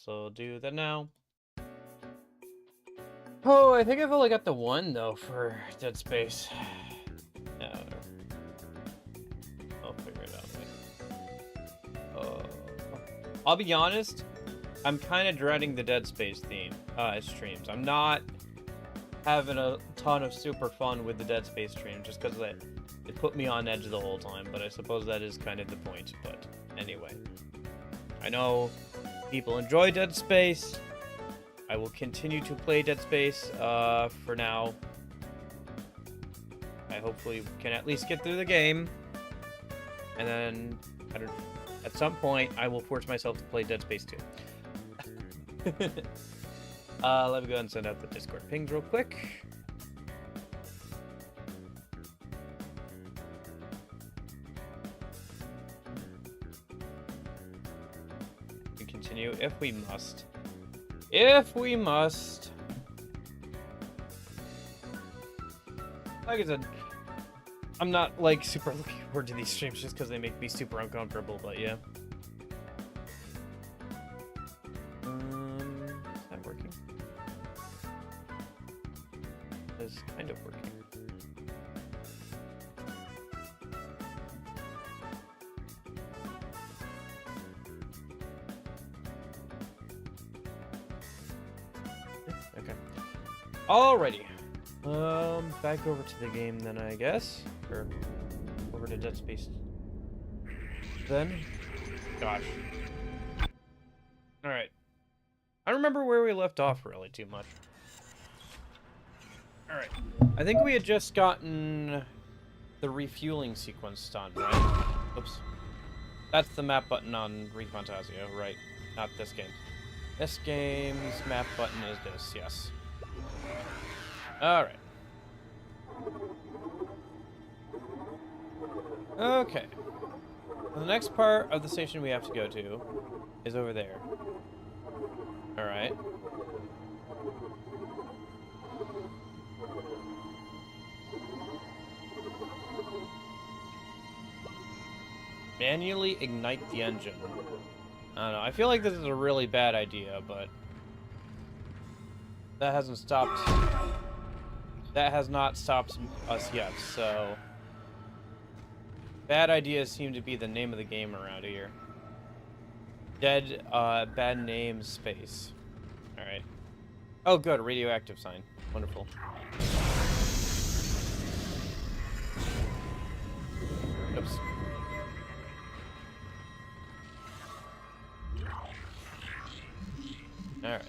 so do that now. Oh, I think I've only got the one, though, for Dead Space. No. I'll figure it out. I'll be honest, I'm kind of dreading the Dead Space theme streams. I'm not having a ton of super fun with the Dead Space stream, just because it put me on edge the whole time, but I suppose that is kind of the point. But anyway, I know people enjoy Dead Space. I will continue to play Dead Space for now. I hopefully can at least get through the game. And then, at some point, I will force myself to play Dead Space 2. Let me go ahead and send out the Discord pings real quick. We continue if we must. If we must. Like I said, I'm not like super looking forward to these streams just because they make me super uncomfortable, but yeah. Is that working? It's kind of working. Okay. Alrighty. Back over to the game then, I guess. Or over to Dead Space. Then. Gosh. Alright. I don't remember where we left off really too much. Alright. I think we had just gotten the refueling sequence done, right? Oops. That's the map button on Refantasia, right? Not this game. This game's map button is this, yes. Alright. Okay. The next part of the station we have to go to is over there. Alright. Manually ignite the engine. I don't know. I feel like this is a really bad idea, but that hasn't stopped. That has not stopped us yet, so bad ideas seem to be the name of the game around here. Bad name space. Alright. Oh, good. Radioactive sign. Wonderful. Oops. Alright.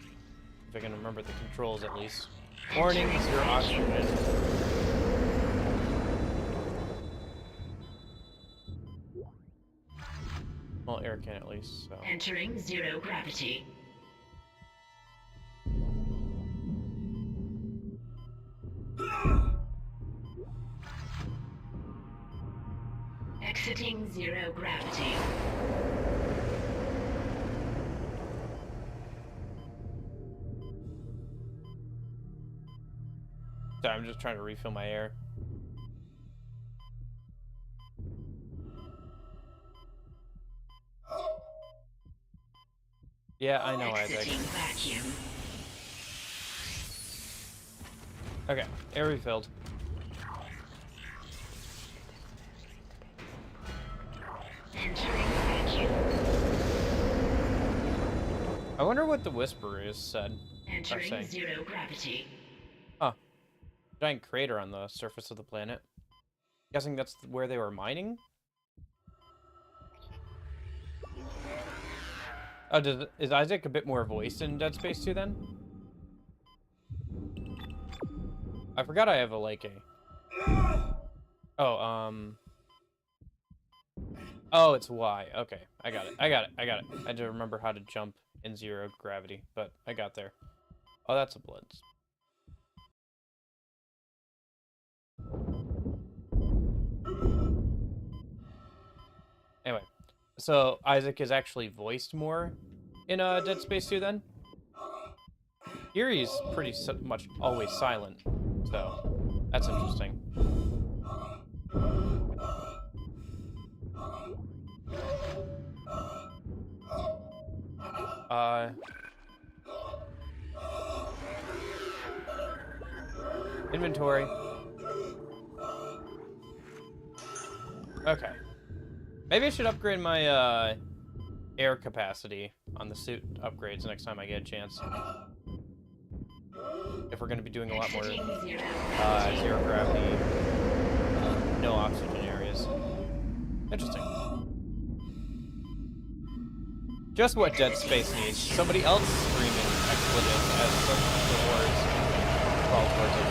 If I can remember the controls at least. Warning, zero oxygen. Well, air can at least, so. Entering zero gravity. Exiting zero gravity. Sorry, I'm just trying to refill my air. Yeah, I know, Isaac. Vacuum. Okay, air refilled. Entering vacuum. I wonder what the Whisperers said. Entering zero gravity. Huh. Giant crater on the surface of the planet. Guessing that's where they were mining? Oh, is Isaac a bit more voiced in Dead Space 2 then? I forgot I have a like a... Oh, Oh, it's Y. Okay, I got it. I had to remember how to jump in zero gravity, but I got there. Oh, that's a blitz. Anyway, so Isaac is actually voiced more in Dead Space 2 then? Here he's pretty much always silent, so that's interesting. Inventory. Okay. Maybe I should upgrade my air capacity on the suit upgrades next time I get a chance. If we're going to be doing a lot more zero gravity, no oxygen areas. Interesting. Just what Dead Space needs. Somebody else screaming expletives as the words crawl towards it.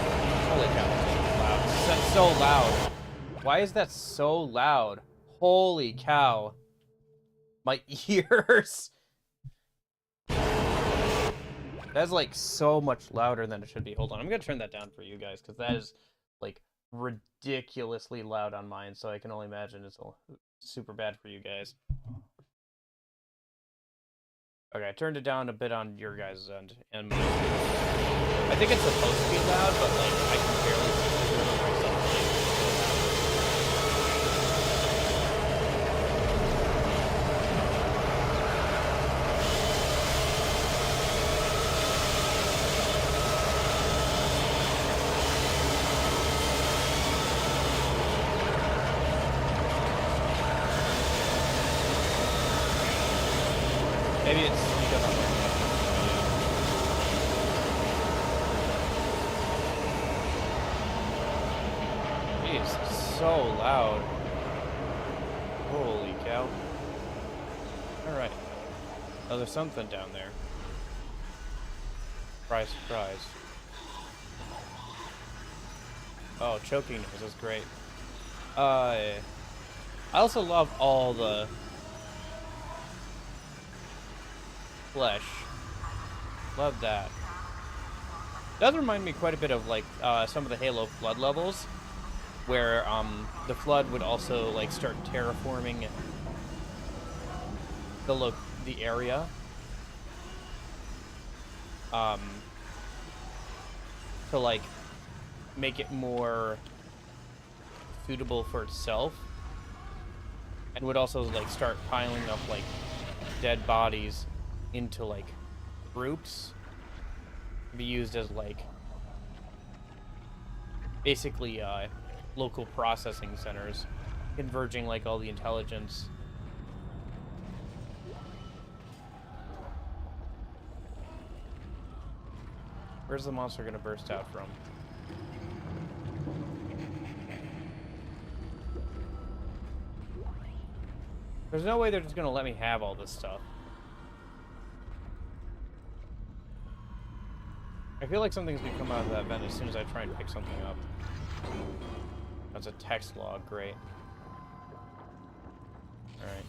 Holy cow, that's loud. That's so loud. Why is that so loud? Holy cow. My ears. That's like so much louder than it should be. Hold on, I'm gonna turn that down for you guys because that is like ridiculously loud on mine. So I can only imagine it's super bad for you guys. Okay, I turned it down a bit on your guys' end, and I think it's supposed to be loud, but like I can barely hear myself. Maybe it's because I'm Jeez, so loud. Holy cow. Alright. Oh, there's something down there. Surprise, surprise. Oh, choking noise is great. I also love all the flesh. Love that. Does remind me quite a bit of like some of the Halo Flood levels, where the Flood would also like start terraforming the area. To like make it more suitable for itself, and would also like start piling up like dead bodies into like groups to be used as like basically local processing centers, converging like all the intelligence. Where's the monster gonna burst out from? There's no way they're just gonna let me have all this stuff. I feel like something's gonna come out of that vent as soon as I try and pick something up. That's a text log, great. Alright.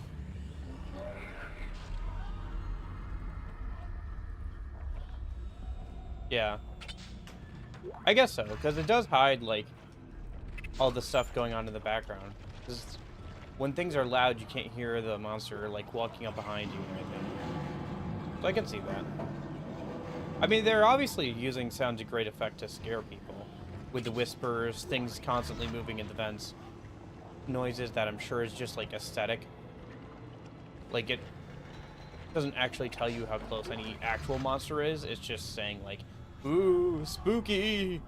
Yeah. I guess so, because it does hide, like, all the stuff going on in the background. Because when things are loud, you can't hear the monster, like, walking up behind you or anything. So I can see that. I mean, they're obviously using sound to great effect to scare people. With the whispers, things constantly moving in the vents. Noises that I'm sure is just, like, aesthetic. Like, it doesn't actually tell you how close any actual monster is. It's just saying, like, ooh, spooky!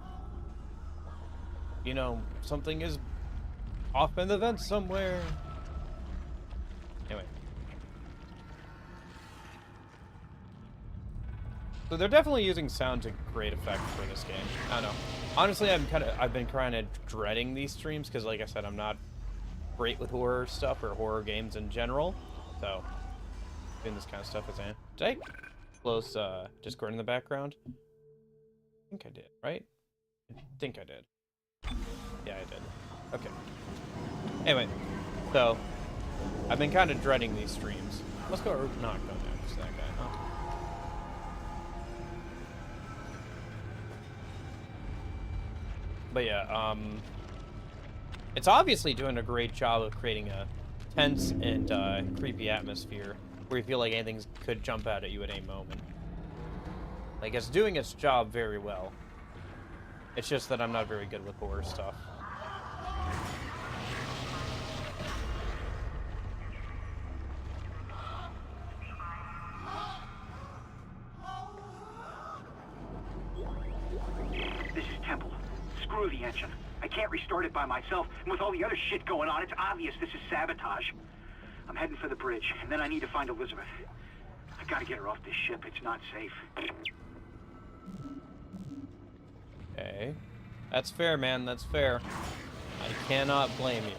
You know, something is off in the vents somewhere. Anyway. So they're definitely using sound to great effect for this game. I don't know. Honestly, I've been kind of dreading these streams because, like I said, I'm not great with horror stuff or horror games in general. So doing this kind of stuff is did I close Discord in the background? I think I did, right? I think I did. Yeah, I did. Okay. Anyway, so I've been kind of dreading these streams. Let's go not go next to that guy, huh? But yeah, it's obviously doing a great job of creating a tense and creepy atmosphere where you feel like anything could jump out at you at any moment. Like, it's doing its job very well. It's just that I'm not very good with horror stuff. This is Temple. screw the engine. I can't restart it by myself, and with all the other shit going on, it's obvious this is sabotage. I'm heading for the bridge, and then I need to find Elizabeth. I gotta get her off this ship. It's not safe. Okay. That's fair, man. That's fair. I cannot blame you.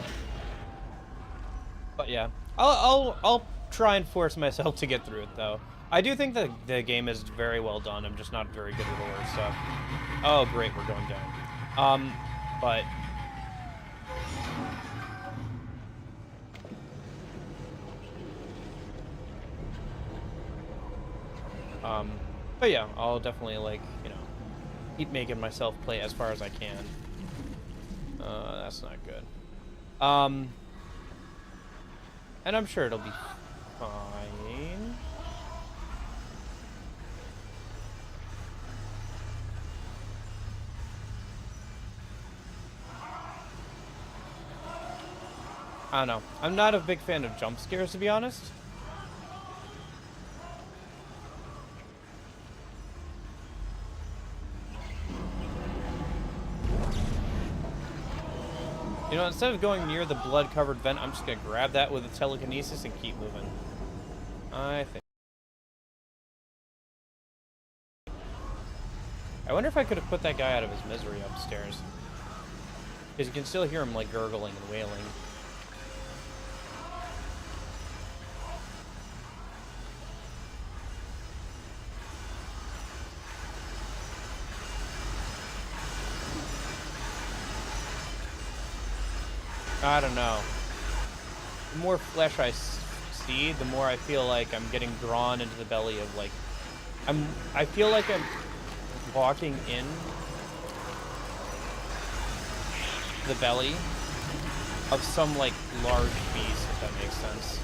But yeah, I'll try and force myself to get through it, though. I do think that the game is very well done. I'm just not very good at horror stuff. Oh, great, we're going down. But but yeah, I'll definitely, like, you know, keep making myself play as far as I can. That's not good. And I'm sure it'll be fine. I don't know. I'm not a big fan of jump scares, to be honest. You know, instead of going near the blood-covered vent, I'm just gonna grab that with a telekinesis and keep moving. I think. I wonder if I could have put that guy out of his misery upstairs. Because you can still hear him, like, gurgling and wailing. I don't know. The more flesh I see, the more I feel like I'm getting drawn into the belly of, like... I feel like I'm walking in the belly of some, like, large beast, if that makes sense.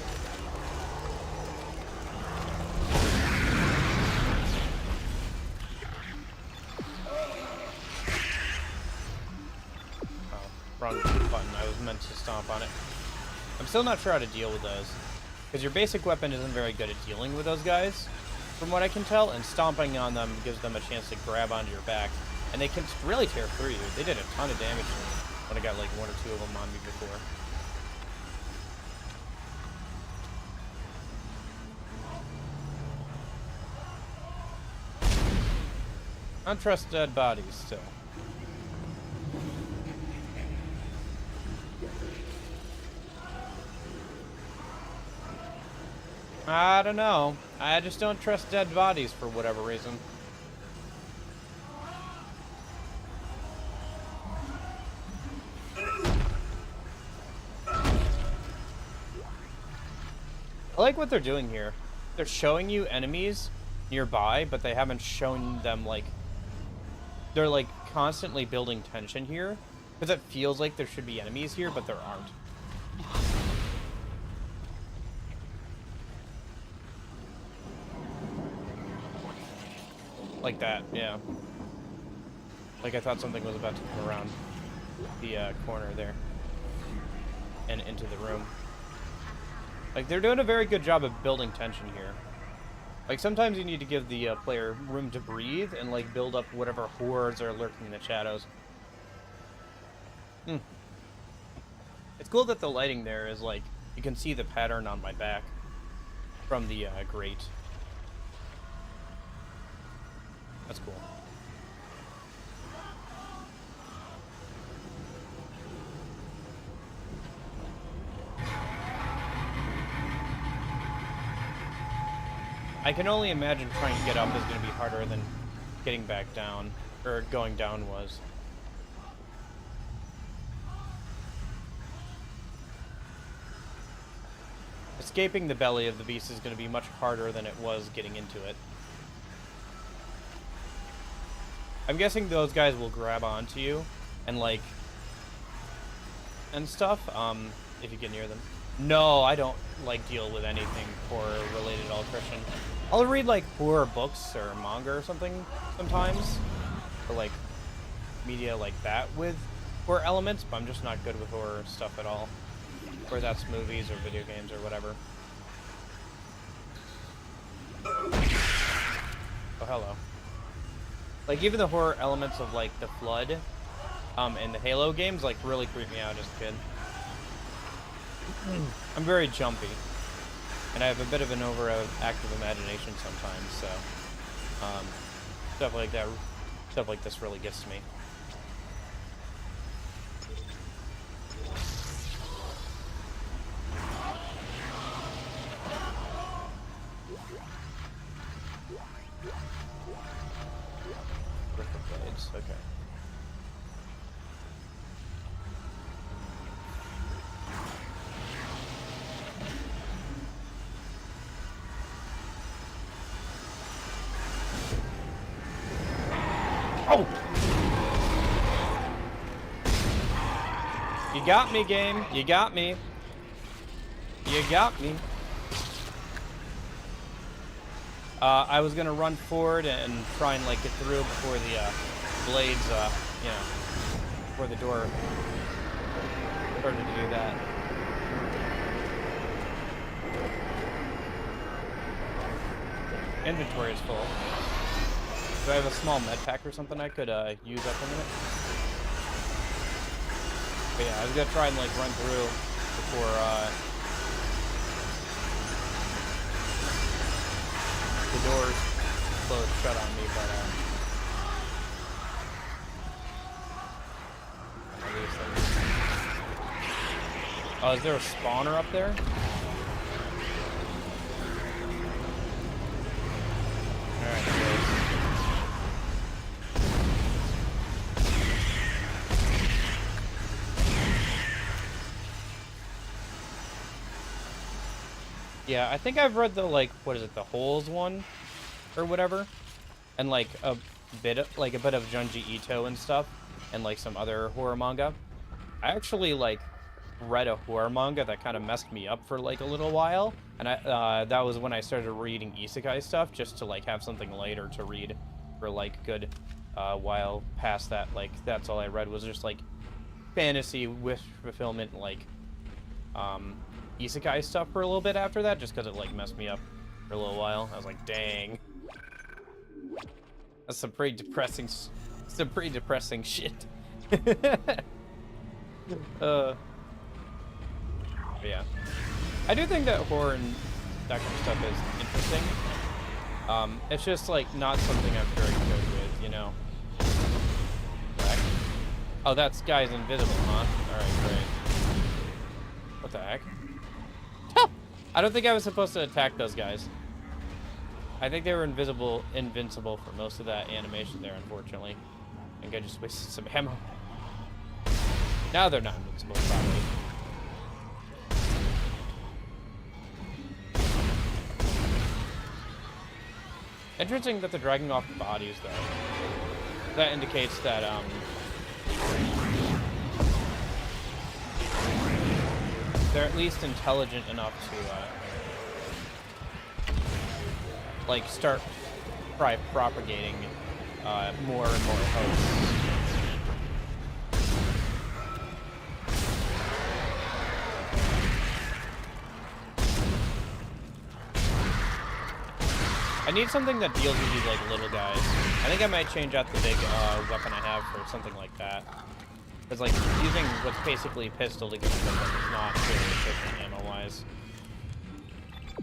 Wrong button. I was meant to stomp on it. I'm still not sure how to deal with those. Because your basic weapon isn't very good at dealing with those guys, from what I can tell, and stomping on them gives them a chance to grab onto your back. And they can really tear through you. They did a ton of damage to me when I got like one or two of them on me before. I don't trust dead bodies still. I don't know. I just don't trust dead bodies for whatever reason. I like what they're doing here. They're showing you enemies nearby, but they haven't shown them, like... They're, like, constantly building tension here. Because it feels like there should be enemies here, but there aren't. Like that, yeah. Like I thought something was about to come around the corner there. And into the room. Like, they're doing a very good job of building tension here. Like, sometimes you need to give the player room to breathe and, like, build up whatever horrors are lurking in the shadows. It's cool that the lighting there is, like, you can see the pattern on my back from the grate. That's cool. I can only imagine trying to get up is going to be harder than getting back down, or going down was. Escaping the belly of the beast is going to be much harder than it was getting into it. I'm guessing those guys will grab onto you and, like, and stuff, if you get near them. No, I don't, like, deal with anything horror-related at all, Christian. I'll read, like, horror books or manga or something sometimes, or, like, media like that with horror elements, but I'm just not good with horror stuff at all. Whether that's movies or video games or whatever. Oh, hello. Like, even the horror elements of, like, the flood in the Halo games, like, really creeped me out as a kid. I'm very jumpy, and I have a bit of an overactive imagination sometimes, so, stuff like that, stuff like this really gets to me. Blades, okay. Oh! You got me, game. You got me. You got me. I was gonna run forward and try and like get through before the blades, you know, before the door started to do that. Inventory is full. Do I have a small med pack or something I could use up in a minute? But yeah, I was gonna try and like run through before the doors closed shut on me, but oh, is there a spawner up there? Alright, guys. Yeah, I think I've read the, like, what is it, the Holes one? Or whatever? And, like, a bit of Junji Ito and stuff. And, like, some other horror manga. I actually, like, read a horror manga that kind of messed me up for, like, a little while. And that was when I started reading isekai stuff, just to, like, have something lighter to read for, like, good while past that. Like, that's all I read was just, like, fantasy wish fulfillment, like, isekai stuff for a little bit after that, just because it, like, messed me up for a little while. I was like, dang. That's some pretty depressing shit. Yeah. I do think that horror and that kind of stuff is interesting. It's just, like, not something I'm very good with, you know? Correct. Oh, that guy's invisible, huh? Alright, great. What the heck? I don't think I was supposed to attack those guys. I think they were invincible for most of that animation there, unfortunately. I think I just wasted some ammo. Now they're not invincible, probably. Interesting that they're dragging off the bodies, though. That indicates that, they're at least intelligent enough to, like, start propagating, more and more hosts. I need something that deals with these, like, little guys. I think I might change out the big, weapon I have for something like that. Because, like, using what's basically a pistol to get them is not very efficient ammo-wise.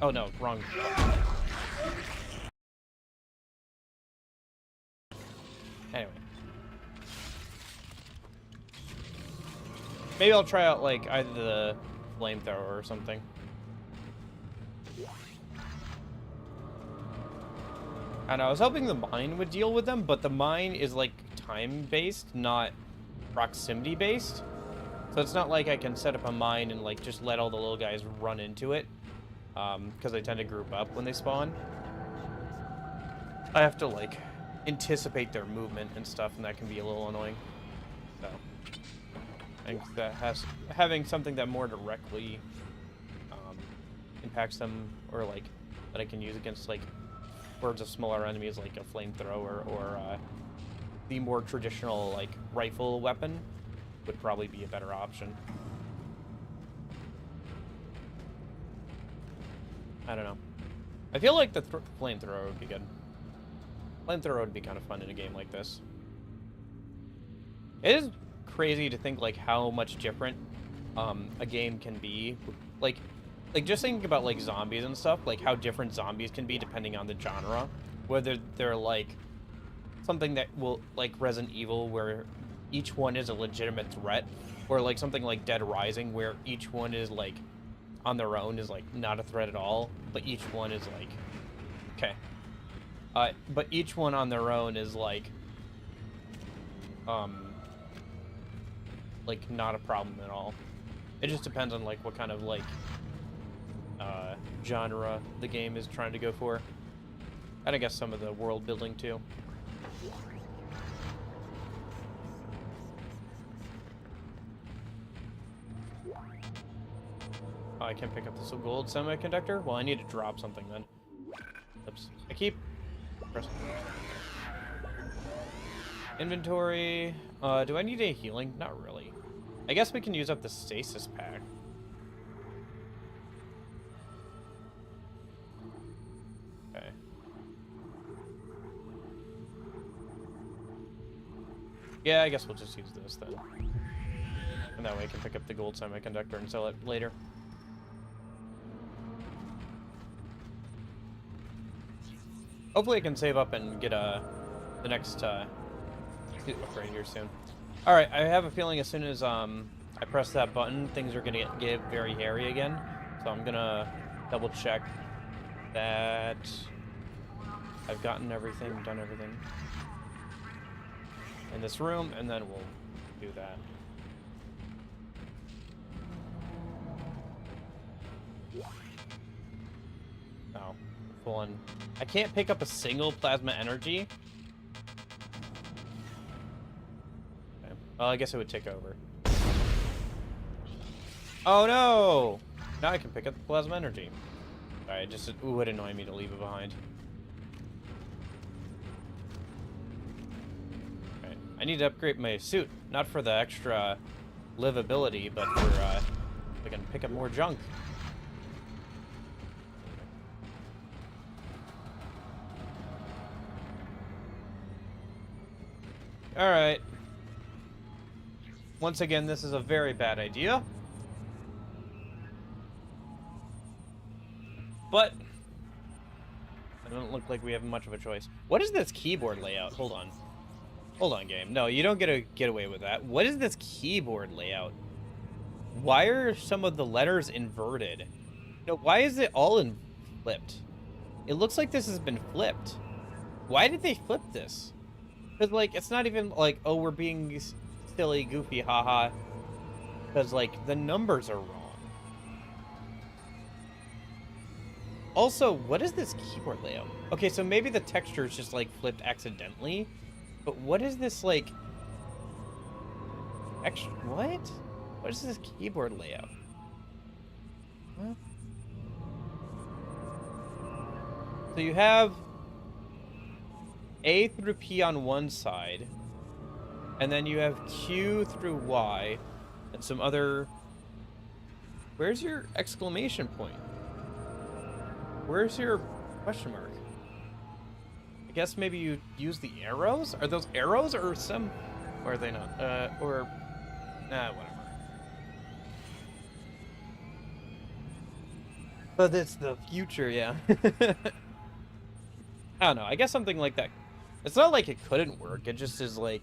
Oh, no, wrong. Anyway. Maybe I'll try out, like, either the flamethrower or something. And I was hoping the mine would deal with them, but the mine is, like, time-based, not proximity-based. So it's not like I can set up a mine and, like, just let all the little guys run into it. Because they tend to group up when they spawn. I have to, like, anticipate their movement and stuff, and that can be a little annoying. So, I think that having something that more directly impacts them, or, like, that I can use against, like, hordes of smaller enemies, like a flamethrower or the more traditional, like, rifle weapon would probably be a better option. I don't know. I feel like the flamethrower would be good. Flamethrower would be kind of fun in a game like this. It is crazy to think like how much different a game can be. Like just thinking about like zombies and stuff, like how different zombies can be depending on the genre. Whether they're like something that will like Resident Evil where each one is a legitimate threat, or like something like Dead Rising where each one is like on their own is like not a threat at all, but each one is like okay. But each one on their own is like not a problem at all. It just depends on like what kind of like genre the game is trying to go for. And I guess some of the world building too. Oh, I can't pick up this gold semiconductor? Well, I need to drop something then. Oops. I keep pressing. Inventory. Do I need any healing? Not really. I guess we can use up the stasis pack. Okay. Yeah, I guess we'll just use this then. And that way I can pick up the gold semiconductor and sell it later. Hopefully I can save up and get the next suit upgrade here soon. Alright, I have a feeling as soon as I press that button, things are gonna get very hairy again. So I'm gonna double check that I've gotten everything, done everything in this room, and then we'll do that. Oh, full on. I can't pick up a single plasma energy. Okay. Well, I guess it would tick over. Oh no! Now I can pick up the plasma energy. Alright, just it would annoy me to leave it behind. Okay. I need to upgrade my suit, not for the extra livability, but for I can pick up more junk. Alright. Once again, this is a very bad idea. But it doesn't look like we have much of a choice. What is this keyboard layout? Hold on. Hold on, game. No, you don't get away with that. What is this keyboard layout? Why are some of the letters inverted? No, why is it all flipped? It looks like this has been flipped. Why did they flip this? Because, like, it's not even like, oh, we're being silly, goofy, haha. Because, like, the numbers are wrong. Also, what is this keyboard layout? Okay, so maybe the texture is just, like, flipped accidentally. But what is this, like... extra... What? What is this keyboard layout? Huh? So you have A through P on one side, and then you have Q through Y, and some other... Where's your exclamation point? Where's your question mark? I guess maybe you use the arrows? Are those arrows or some... Or are they not? Whatever. But it's the future, yeah. I don't know. I guess something like that. It's not like it couldn't work. It just is, like,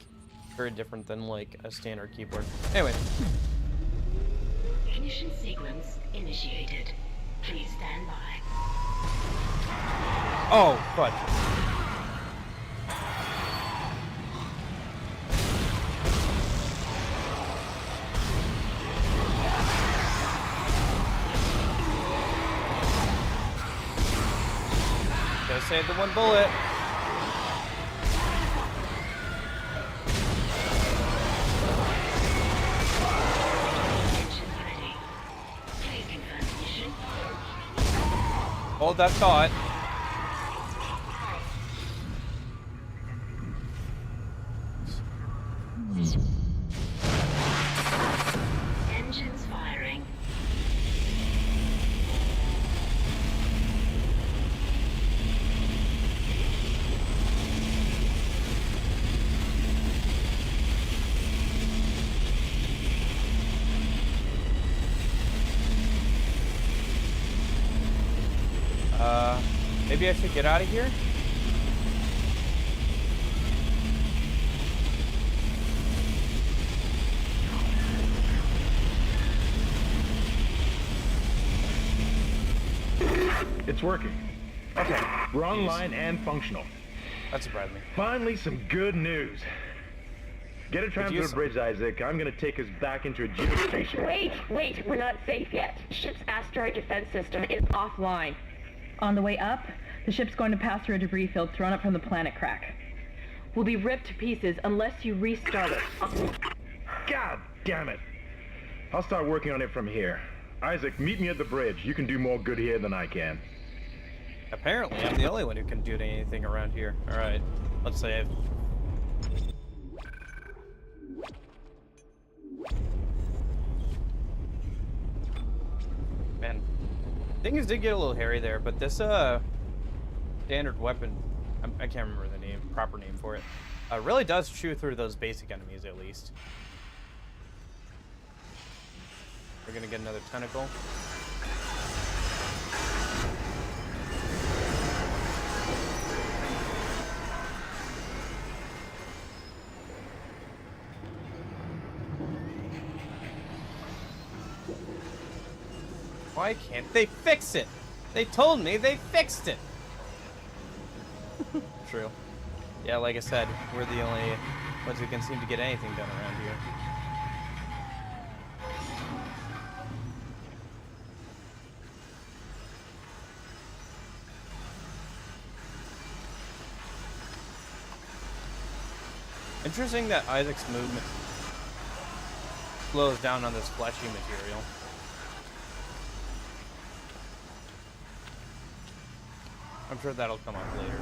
very different than, like, a standard keyboard. Anyway. Ignition sequence initiated. Please stand by. Oh, fudge. Gotta save the one bullet. Engine ready. Please confirm mission. Hold that thought. Engines firing. Maybe I should get out of here? It's working. Okay, we're online and functional. That surprised me. Finally, some good news. Get a transfer bridge, Isaac. I'm gonna take us back into a geostation. Wait, we're not safe yet. Ship's asteroid defense system is offline. On the way up, the ship's going to pass through a debris field thrown up from the planet crack. We'll be ripped to pieces unless you restart it. God damn it. I'll start working on it from here. Isaac, meet me at the bridge. You can do more good here than I can. Apparently, I'm the only one who can do anything around here. Alright, let's save. Man, things did get a little hairy there, but this, standard weapon, I can't remember the proper name for it, really does chew through those basic enemies, at least. We're gonna get another tentacle. Why can't they fix it? They told me they fixed it! True. Yeah, like I said, we're the only ones who can seem to get anything done around here. Interesting that Isaac's movement slows down on this fleshy material. I'm sure that'll come up later.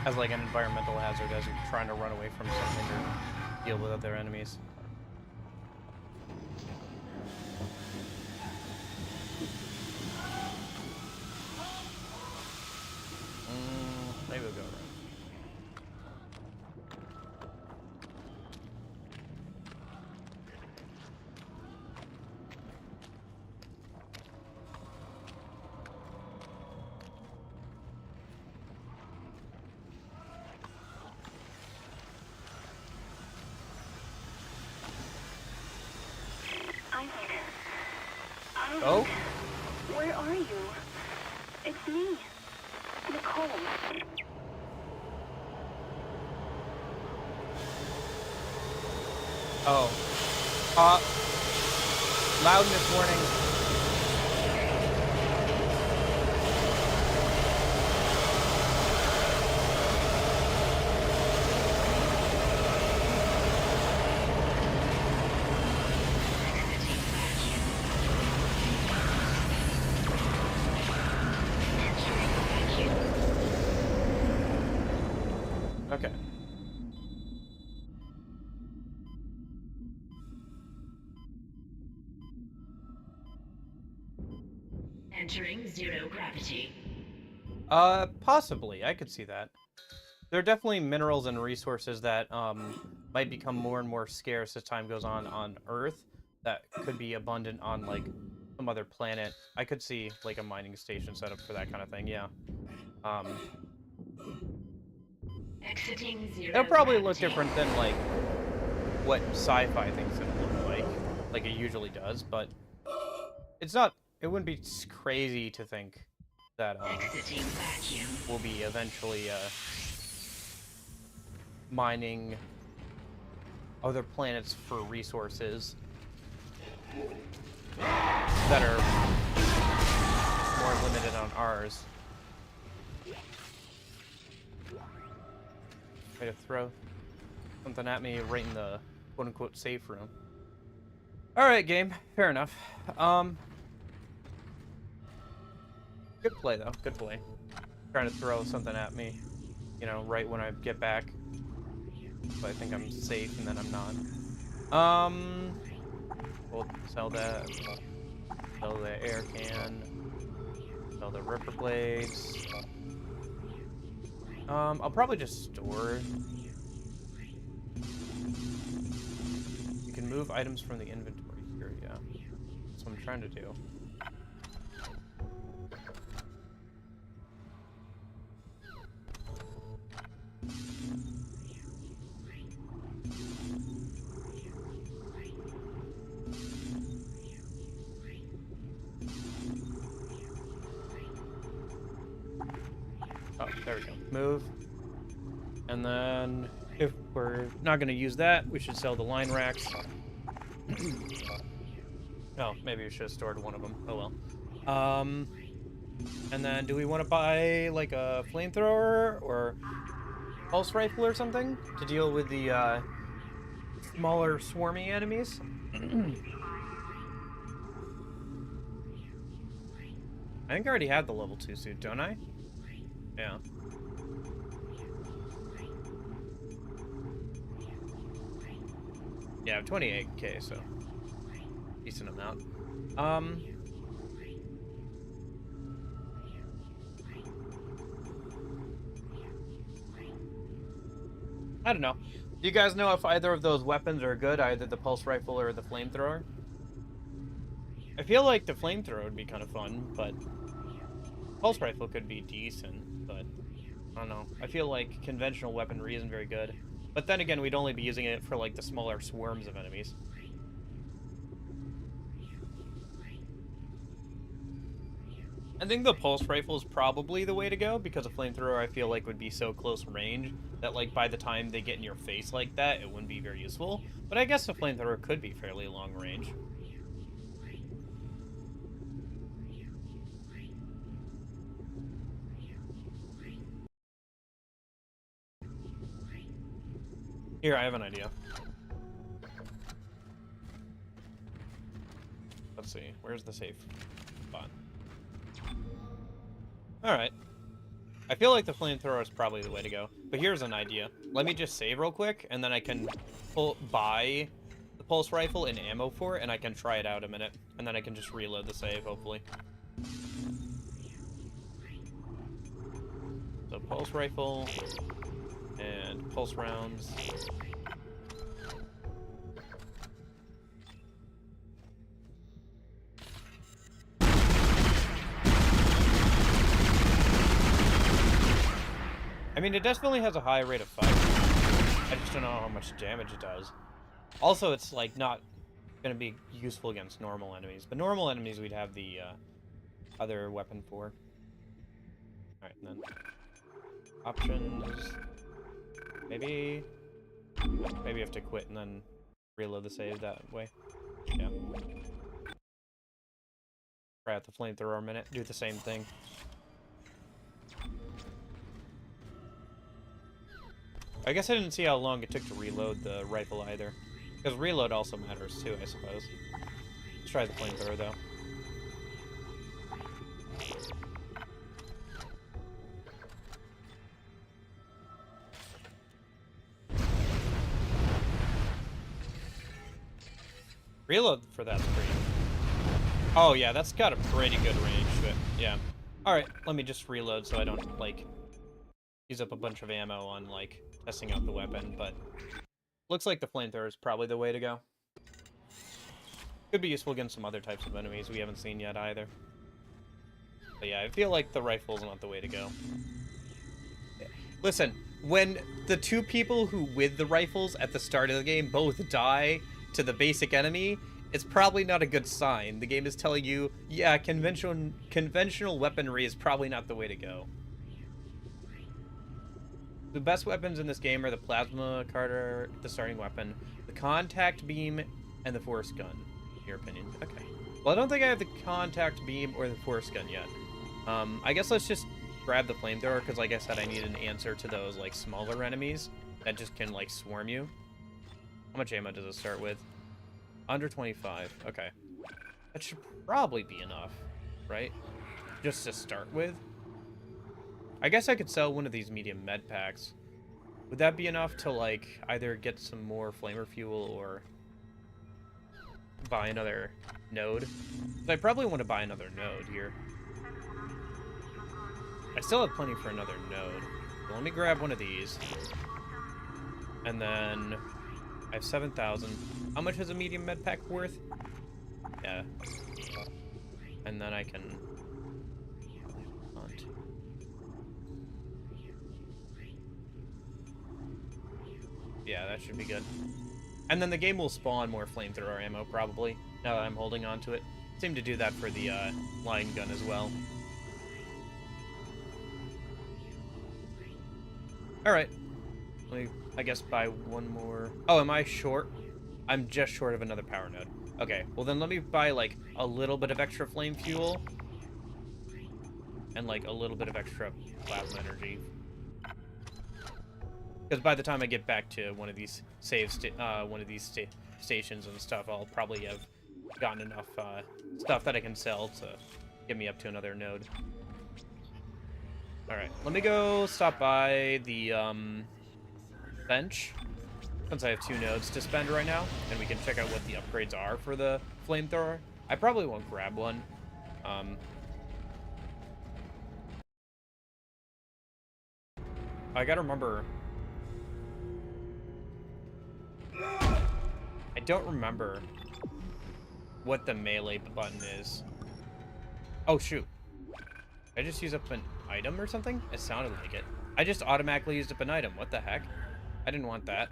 As like an environmental hazard as you're trying to run away from something or deal with other enemies. Maybe we'll go right. Isaac. Oh? Where are you? It's me, Nicole. Oh. Loudness warning. Okay. Entering zero gravity. Possibly. I could see that. There are definitely minerals and resources that, might become more and more scarce as time goes on Earth that could be abundant on, like, some other planet. I could see, like, a mining station set up for that kind of thing, yeah. Exiting zero It'll probably look gravity. different than, like, what sci-fi thinks it'll look like it usually does, but it's not, it wouldn't be crazy to think that, Exiting vacuum. we'll be eventually, mining other planets for resources that are more limited on ours. Try to throw something at me right in the quote-unquote safe room. Alright, game. Fair enough. Good play, though. Good play. Trying to throw something at me, you know, right when I get back. So I think I'm safe, and then I'm not. We'll sell that. Sell the air can. Sell the ripper blades. I'll probably just store remove items from the inventory here, yeah. That's what I'm trying to do. Oh, there we go. Move. And then, if we're not going to use that, we should sell the line racks. Oh, maybe we should have stored one of them. Oh well. And then, do we want to buy, like, a flamethrower or pulse rifle or something to deal with the, smaller swarmy enemies? I think I already had the level 2 suit, don't I? Yeah. Yeah, 28k, so decent amount. I don't know. Do you guys know if either of those weapons are good, either the pulse rifle or the flamethrower? I feel like the flamethrower would be kind of fun, but pulse rifle could be decent, but I don't know. I feel like conventional weaponry isn't very good. But then again, we'd only be using it for, like, the smaller swarms of enemies. I think the pulse rifle is probably the way to go, because a flamethrower I feel like would be so close range that, like, by the time they get in your face like that, it wouldn't be very useful. But I guess the flamethrower could be fairly long range. Here, I have an idea. Let's see, where's the safe spot? Alright. I feel like the flamethrower is probably the way to go. But here's an idea. Let me just save real quick, and then I can buy the pulse rifle and ammo for it, and I can try it out a minute. And then I can just reload the save, hopefully. So pulse rifle, and pulse rounds. I mean, it definitely has a high rate of fire. I just don't know how much damage it does. Also, it's, like, not going to be useful against normal enemies. But normal enemies, we'd have the other weapon for. Alright, then. Options. Maybe you have to quit and then reload the save that way. Yeah. Try out the flamethrower a minute. Do the same thing. I guess I didn't see how long it took to reload the rifle either. Because reload also matters too, I suppose. Let's try the flamethrower though. Reload for that's pretty... Oh yeah, that's got a pretty good range to it. Yeah. Alright, let me just reload so I don't, like, use up a bunch of ammo on, like, testing out the weapon, but looks like the flamethrower is probably the way to go. Could be useful against some other types of enemies we haven't seen yet either. But yeah, I feel like the rifle's not the way to go. Listen, when the two people who with the rifles at the start of the game both die to the basic enemy, it's probably not a good sign. The game is telling you, yeah, conventional weaponry is probably not the way to go. The best weapons in this game are the plasma cutter, the starting weapon, the contact beam, and the force gun, in your opinion. Okay. Well, I don't think I have the contact beam or the force gun yet. I guess let's just grab the flamethrower, because like I said, I need an answer to those, like, smaller enemies that just can, like, swarm you. How much ammo does it start with? Under 25. Okay. That should probably be enough, right? Just to start with. I guess I could sell one of these medium med packs. Would that be enough to, like, either get some more flamer fuel or buy another node? I probably want to buy another node here. I still have plenty for another node. So let me grab one of these. And then I have 7,000. How much is a medium med pack worth? Yeah. And then I can hunt. Yeah, that should be good. And then the game will spawn more flamethrower ammo, probably, now that I'm holding on to it. Seemed to do that for the line gun as well. Alright. Let me, I guess, buy one more. Oh, am I short? I'm just short of another power node. Okay, well then let me buy, like, a little bit of extra flame fuel. And, like, a little bit of extra plasma energy. Because by the time I get back to one of these stations and stuff, I'll probably have gotten enough stuff that I can sell to get me up to another node. Alright, let me go stop by the bench, since I have 2 nodes to spend right now, and we can check out what the upgrades are for the flamethrower. I probably won't grab one. I gotta remember... I don't remember what the melee button is. Oh, shoot. Did I just use up an item or something? It sounded like it. I just automatically used up an item. What the heck? I didn't want that.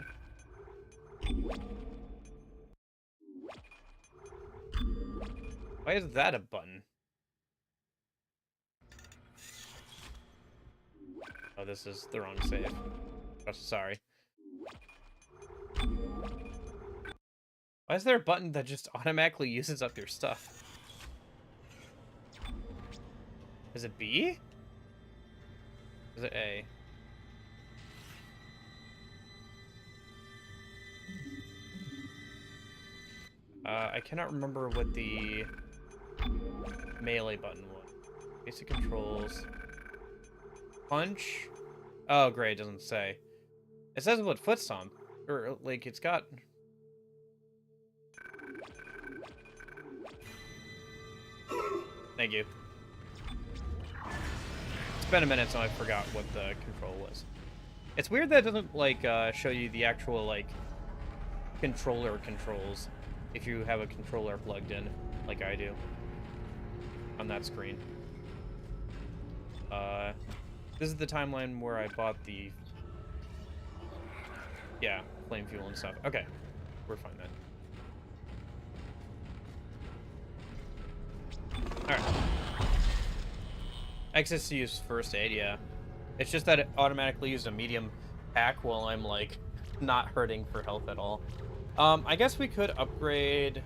Why is that a button? Oh, this is the wrong save. Oh, sorry. Why is there a button that just automatically uses up your stuff? Is it B? Is it A? I cannot remember what the melee button was. Basic controls. Punch? Oh, great, it doesn't say. It says what foot stomp. Or, like, it's got... Thank you. It's been a minute, so I forgot what the control was. It's weird that it doesn't, like, show you the actual, like, controller controls if you have a controller plugged in, like I do, on that screen. This is the timeline where I bought the... Yeah, flame fuel and stuff. Okay, we're fine then. Alright. Access to use first aid, yeah. It's just that it automatically used a medium pack while I'm, like, not hurting for health at all. I guess we could upgrade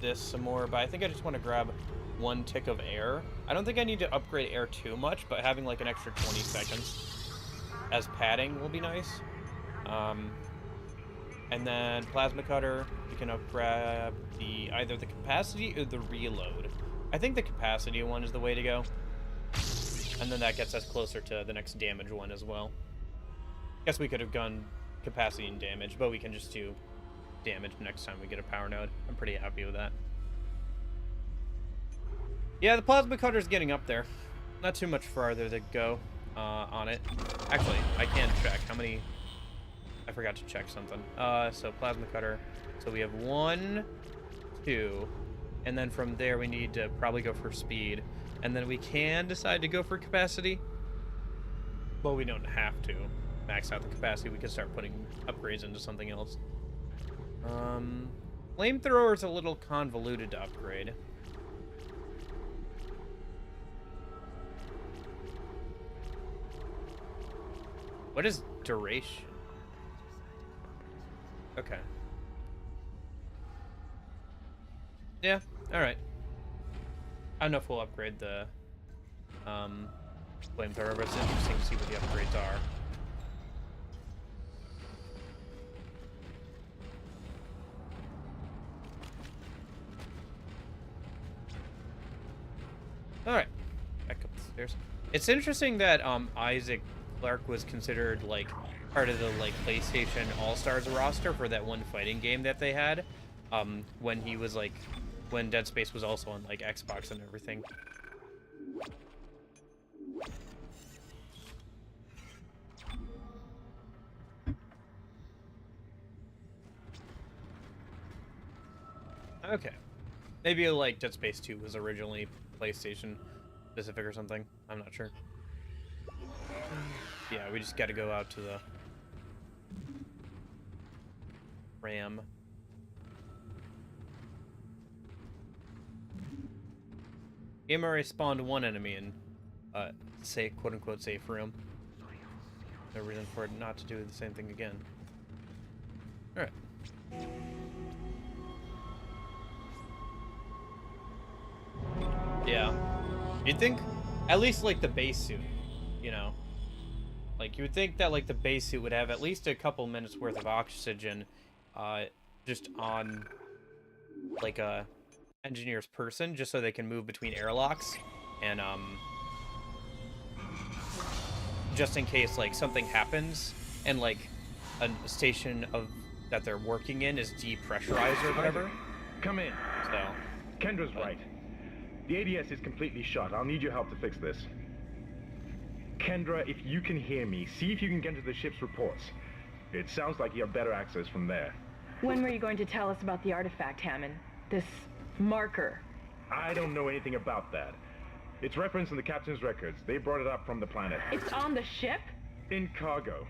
this some more, but I think I just want to grab 1 tick of air. I don't think I need to upgrade air too much, but having, like, an extra 20 seconds as padding will be nice. And then plasma cutter, we can grab either the capacity or the reload. I think the capacity one is the way to go. And then that gets us closer to the next damage one as well. Guess we could have gone capacity and damage, but we can just do damage next time we get a power node. I'm pretty happy with that. Yeah, the plasma cutter's getting up there. Not too much farther to go on it. Actually, I can check how many... I forgot to check something. So plasma cutter. So we have 1, 2, and then from there we need to probably go for speed. And then we can decide to go for capacity. Well, we don't have to max out the capacity. We can start putting upgrades into something else. Flamethrower is a little convoluted to upgrade. What is duration? Okay. Yeah, alright. I don't know if we'll upgrade the flamethrower, but it's interesting to see what the upgrades are. Alright. Back up the stairs. It's interesting that Isaac Clarke was considered like part of the like PlayStation All-Stars roster for that one fighting game that they had. When he was like when Dead Space was also on like Xbox and everything. Okay. Maybe like Dead Space 2 was originally PlayStation specific or something. I'm not sure. Yeah, we just got to go out to the RAM. Game already spawned one enemy in, say, quote-unquote safe room. No reason for it not to do the same thing again. Alright. Yeah. You'd think, at least like the base suit, you know? Like, you would think that like the base suit would have at least a couple minutes worth of oxygen, just on, like, a engineer's person, just so they can move between airlocks, and, just in case, like, something happens, and, like, a station of that they're working in is depressurized or whatever. Come in. So. Kendra's right. The ADS is completely shut. I'll need your help to fix this. Kendra, if you can hear me, see if you can get to the ship's reports. It sounds like you have better access from there. When were you going to tell us about the artifact, Hammond? This marker? I don't know anything about that. It's referenced in the captain's records. They brought it up from the planet. It's on the ship? In cargo.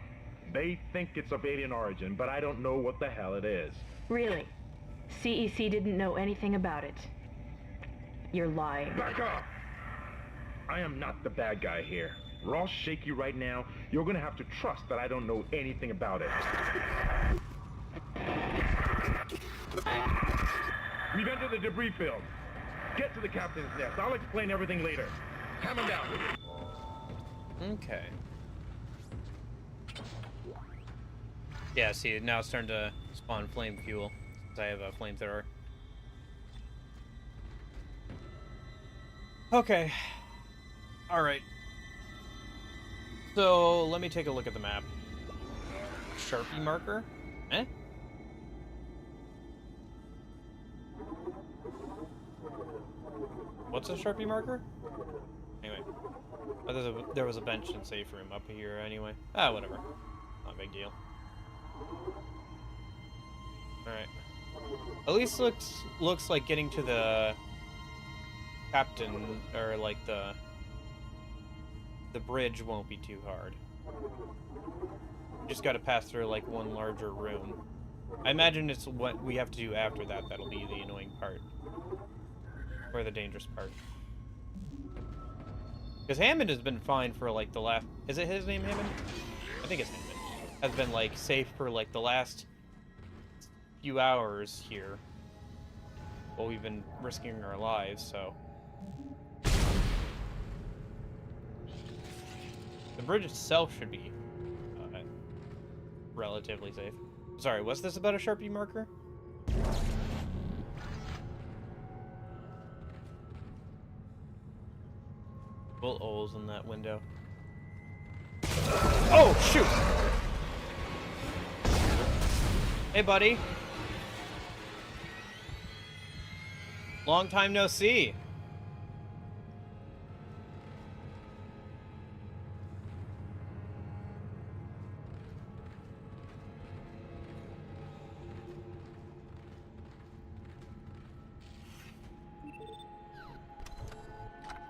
They think it's of alien origin, but I don't know what the hell it is. Really? CEC didn't know anything about it. You're lying. Back off! I am not the bad guy here. Ross shake you right now. You're gonna have to trust that I don't know anything about it. We've entered the debris field. Get to the captain's nest. I'll explain everything later. Hammond out. Okay. Yeah, see, now it's starting to spawn flame fuel, since I have a flamethrower. Okay. Alright. So, let me take a look at the map. Sharpie marker? Eh? What's a Sharpie marker? Anyway. Oh, there was a bench and safe room up here anyway. Ah, whatever. Not a big deal. Alright. At least looks like getting to the captain, or like the bridge won't be too hard. Just gotta pass through like one larger room. I imagine it's what we have to do after that that'll be the annoying part. Or the dangerous part. Because Hammond has been fine for like the last... Is it his name, Hammond? I think it's Hammond. Has been like safe for like the last few hours here. Well, we've been risking our lives, so... The bridge itself should be relatively safe. Sorry, was this about a Sharpie marker? Bullet holes in that window. Oh, shoot! Hey, buddy. Long time no see.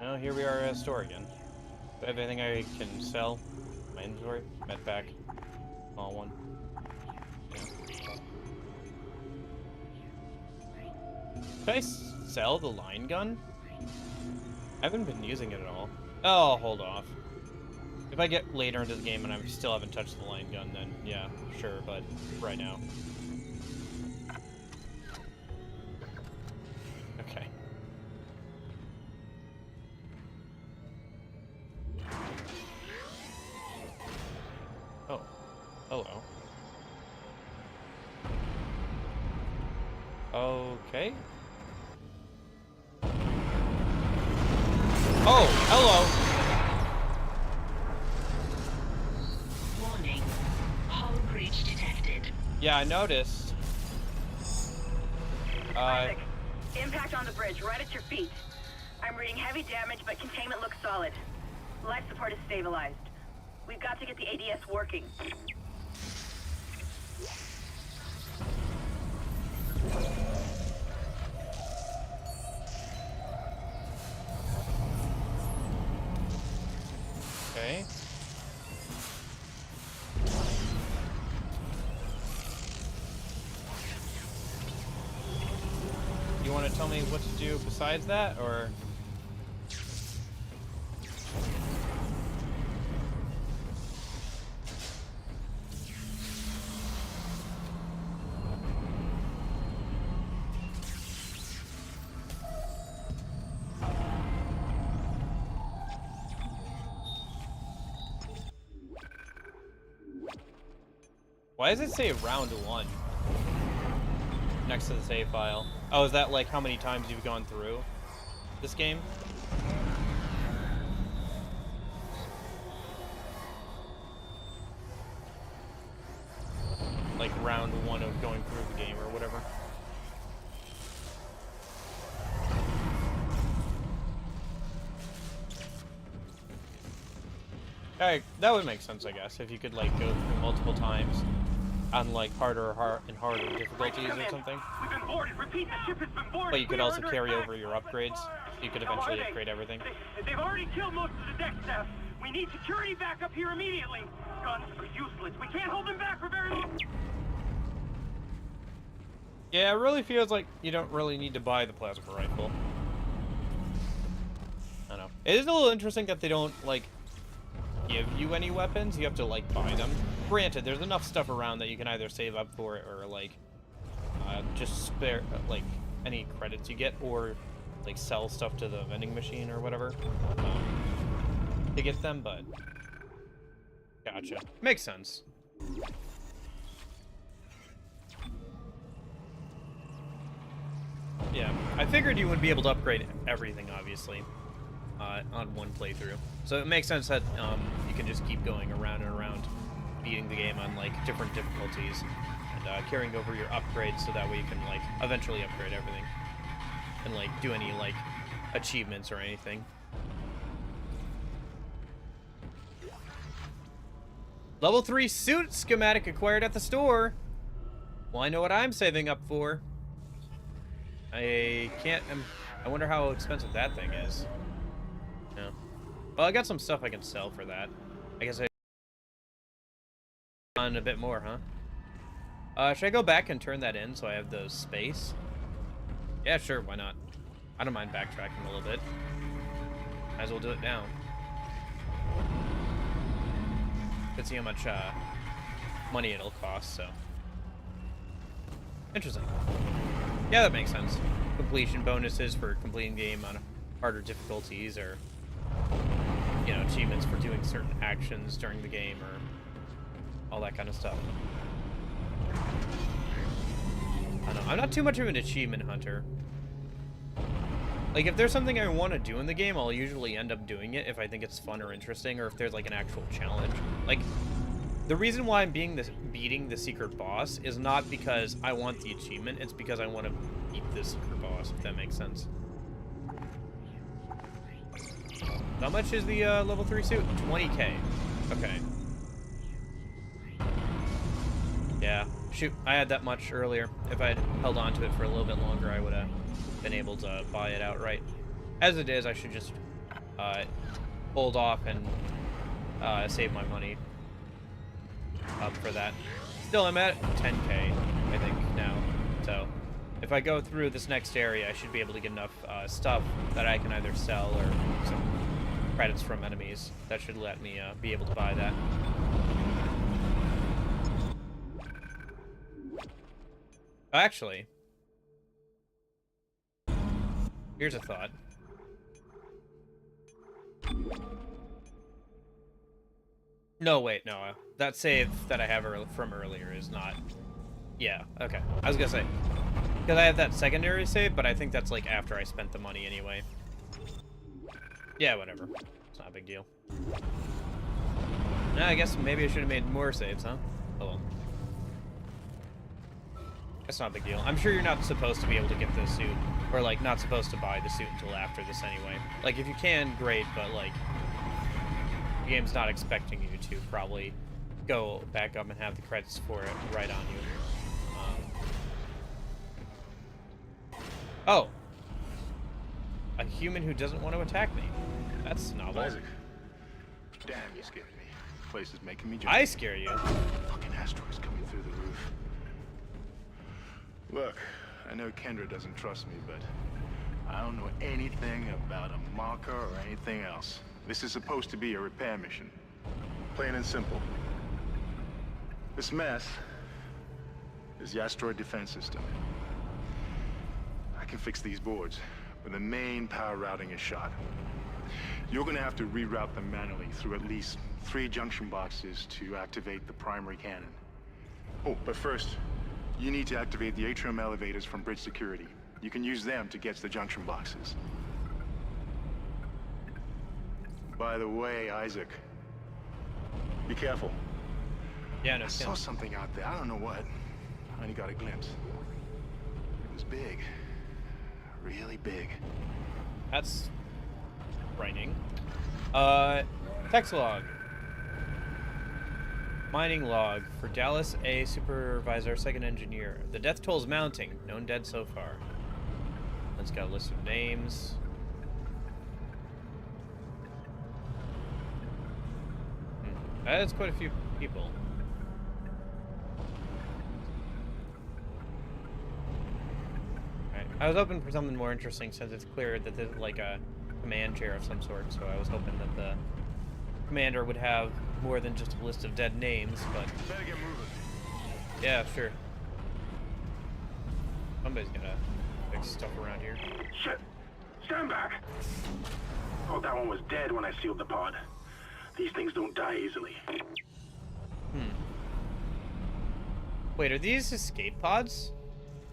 Well, here we are at a store again. Everything I can sell. My inventory. Med pack. Small one. Can I sell the line gun? I haven't been using it at all. Oh, hold off. If I get later into the game and I still haven't touched the line gun, then yeah, sure, but right now. Okay. Oh. Hello. Okay. Oh, hello. Warning. Hull breach detected. Yeah, I noticed. Isaac, impact on the bridge, right at your feet. I'm reading heavy damage, but containment looks solid. Life support is stabilized. We've got to get the ADS working. tell me what to do besides that, or? Why does it say round 1 next to the save file? Oh, is that like how many times you've gone through this game? Like round 1 of going through the game or whatever. Alright, that would make sense, I guess, if you could like go through multiple times on like harder and harder difficulties or something. We've been boarded. Repeat, the ship has been boarded. But you could We are also under carry attack. over your upgrades. You could eventually upgrade everything. They've already killed most of the deck staff. We need security back up here immediately. Guns are useless. We can't hold them back for very long. Yeah, it really feels like you don't really need to buy the plasma rifle. I don't know. It is a little interesting that they don't like give you any weapons. You have to like buy them. Granted, there's enough stuff around that you can either save up for it or like just spare like any credits you get, or like sell stuff to the vending machine or whatever to get them. But gotcha, makes sense. Yeah, I figured you wouldn't be able to upgrade everything, obviously, on one playthrough. So it makes sense that you can just keep going around and around, beating the game on like different difficulties, and carrying over your upgrades so that way you can like eventually upgrade everything, and like do any like achievements or anything. Level 3 suit schematic acquired at the store. Well, I know what I'm saving up for. I wonder how expensive that thing is. Yeah. Well, I got some stuff I can sell for that. I guess I on a bit more, huh? Should I go back and turn that in so I have the space? Yeah, sure, why not? I don't mind backtracking a little bit. Might as well do it now. Let's see how much money it'll cost, so. Interesting. Yeah, that makes sense. Completion bonuses for completing the game on harder difficulties, or, you know, achievements for doing certain actions during the game, or all that kind of stuff. I don't know. I'm not too much of an achievement hunter. Like, if there's something I want to do in the game, I'll usually end up doing it if I think it's fun or interesting, or if there's, like, an actual challenge. Like, the reason why I'm beating the secret boss is not because I want the achievement, it's because I want to beat the secret boss, if that makes sense. How much is the level 3 suit? 20k. Okay. Yeah. Shoot, I had that much earlier. If I had held on to it for a little bit longer, I would have been able to buy it outright. As it is, I should just hold off and save my money up for that. Still, I'm at 10k, I think, now. So, if I go through this next area, I should be able to get enough stuff that I can either sell or some credits from enemies. That should let me be able to buy that. Actually, here's a thought. No, wait, no. That save that I have from earlier is not... Yeah, okay. I was gonna say. Because I have that secondary save, but I think that's, like, after I spent the money anyway. Yeah, whatever. It's not a big deal. Nah, I guess maybe I should have made more saves, huh? Oh well. That's not a big deal. I'm sure you're not supposed to be able to get this suit, or, like, not supposed to buy the suit until after this anyway. Like, if you can, great, but, like, the game's not expecting you to probably go back up and have the credits for it right on you. Oh. A human who doesn't want to attack me. That's novel. Isaac. Damn, you scared me. Place is making me jump. I scare you. Fucking asteroids coming through the roof. Look, I know Kendra doesn't trust me, but I don't know anything about a marker or anything else. This is supposed to be a repair mission. Plain and simple. This mess is the asteroid defense system. I can fix these boards, but the main power routing is shot. You're gonna have to reroute them manually through at least 3 junction boxes to activate the primary cannon. Oh, but first, you need to activate the atrium elevators from bridge security. You can use them to get to the junction boxes. By the way, Isaac, be careful. Yeah, no I saw something out there. I don't know what. I only got a glimpse. It was big. Really big. That's frightening. Text log. Mining log for Dallas A. Supervisor, Second Engineer. The death toll is mounting. Known dead so far. Let's got a list of names. That's quite a few people. Alright. I was hoping for something more interesting since it's clear that there's like a command chair of some sort, so I was hoping that the commander would have more than just a list of dead names, but... Better get moving. Yeah, sure. Somebody's gotta fix stuff around here. Shit! Stand back! Thought that one was dead when I sealed the pod. These things don't die easily. Wait, are these escape pods?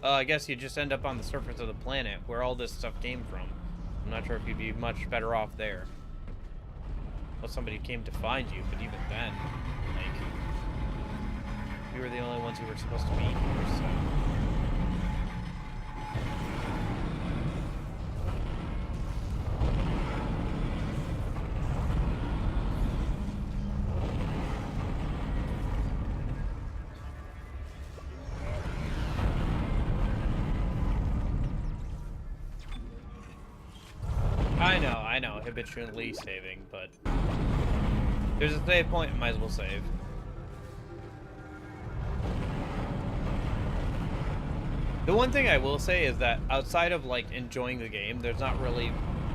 I guess you just end up on the surface of the planet where all this stuff came from. I'm not sure if you'd be much better off there. Well, somebody came to find you, but even then, like, we were the only ones who were supposed to be here, so... I know, habitually saving, but there's a save point, might as well save. The one thing I will say is that outside of like enjoying the game, there's not really,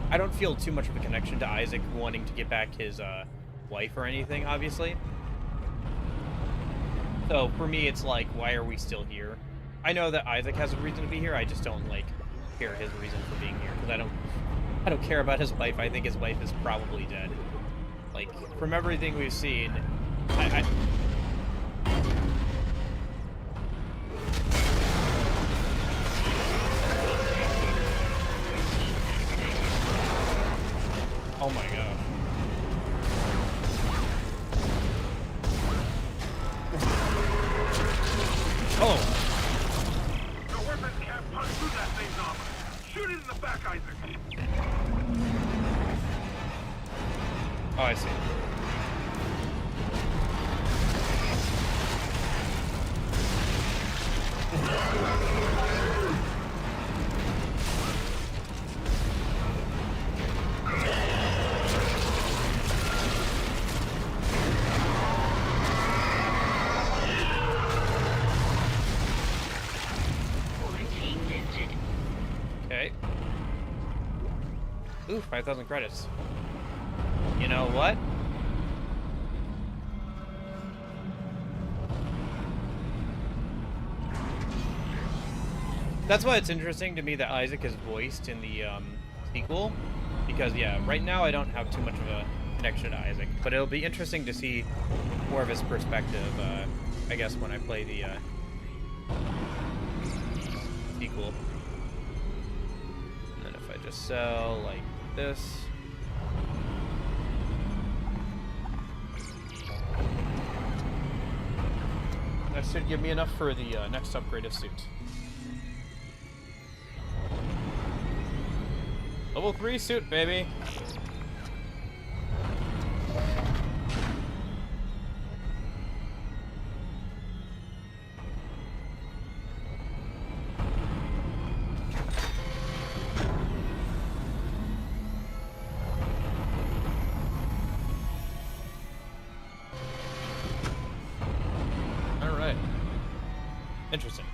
I don't feel too much of a connection to Isaac wanting to get back his wife or anything, obviously. So for me, it's like, why are we still here? I know that Isaac has a reason to be here, I just don't like hear his reason for being here, because I don't care about his wife. I think his wife is probably dead. Like, from everything we've seen, oh my god. Oh! The weapons can't punch through that thing's armor. Shoot it in the back, Isaac. Oh, I see. Okay. Ooh, 5,000 credits. You know what? That's why it's interesting to me that Isaac is voiced in the sequel, because yeah, right now I don't have too much of a connection to Isaac, but it'll be interesting to see more of his perspective, I guess, when I play the sequel. And then if I just sell like this. That should give me enough for the next upgrade of suit. Level 3 suit, baby! Alright. Interesting.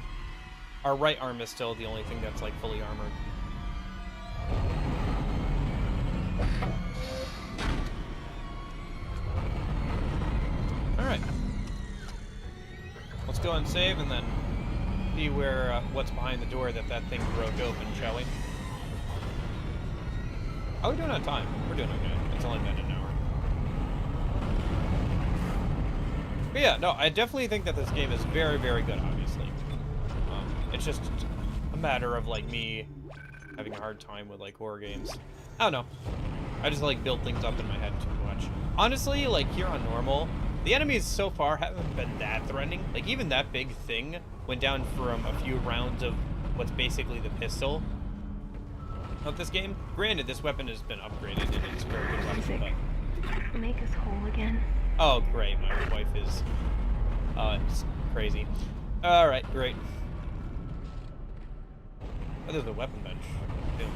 Our right arm is still the only thing that's like fully armored. Alright. Let's go and save and then see where what's behind the door that thing broke open, shall we? How are we doing on time? We're doing okay. It's only been an hour. But yeah, no, I definitely think that this game is very, very good, obviously. It's just a matter of, like, me having a hard time with, like, horror games. I don't know. I just, like, build things up in my head too much. Honestly, like, here on normal, the enemies so far haven't been that threatening. Like, even that big thing went down from a few rounds of what's basically the pistol of this game. Granted, this weapon has been upgraded and it's very good weapon, but... Make us whole again. Oh, great. My wife is... it's crazy. Alright, great. Oh, there's a weapon bench. Ew.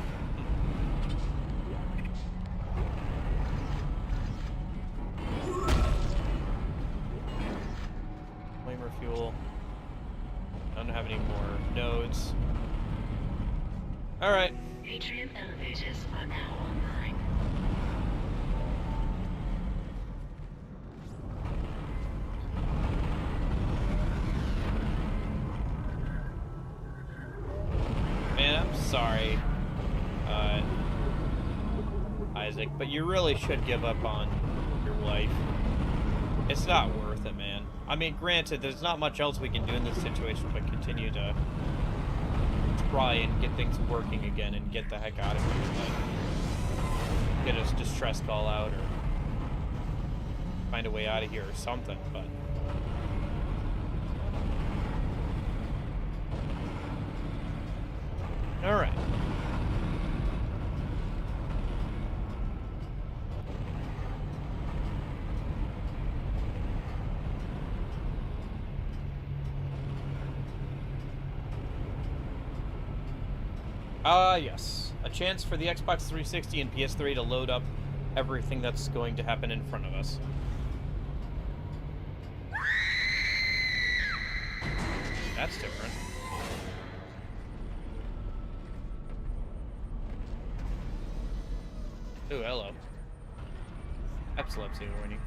Flamer fuel. I don't have any more nodes. Alright. Atrium elevators are now online. Man, I'm sorry, Isaac, but you really should give up on your wife. It's not worth it, man. I mean, granted, there's not much else we can do in this situation but continue to try and get things working again and get the heck out of here. Like, get a distress call out or find a way out of here or something, but... Alright. Yes. A chance for the Xbox 360 and PS3 to load up everything that's going to happen in front of us. That's different. Ooh, hello. Epilepsy warning.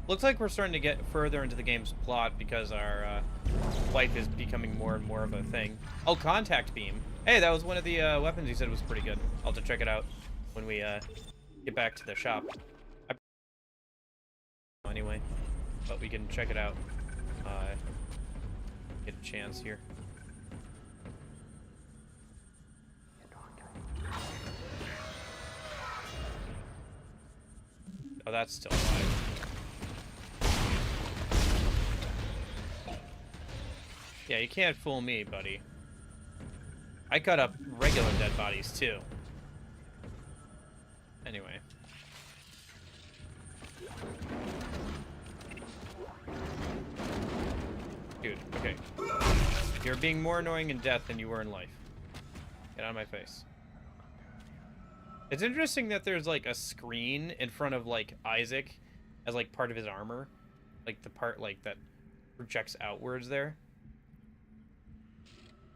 Looks like we're starting to get further into the game's plot because our wife is becoming more and more of a thing. Oh, contact beam. Hey, that was one of the weapons you said was pretty good. I'll have to check it out when we get back to the shop. Anyway, but we can check it out. Get a chance here. Oh, that's still alive. Yeah, you can't fool me, buddy. I cut up regular dead bodies, too. Anyway. Dude, okay. You're being more annoying in death than you were in life. Get out of my face. It's interesting that there's, like, a screen in front of, like, Isaac as, like, part of his armor. Like, the part, like, that projects outwards there.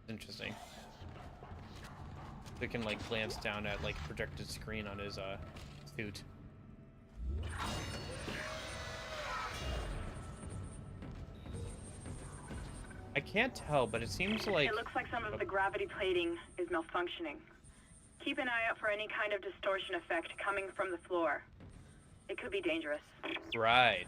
Interesting. They can, like, glance down at, like, projected screen on his, suit. I can't tell, but it seems like... It looks like some of the gravity plating is malfunctioning. Keep an eye out for any kind of distortion effect coming from the floor. It could be dangerous. Right.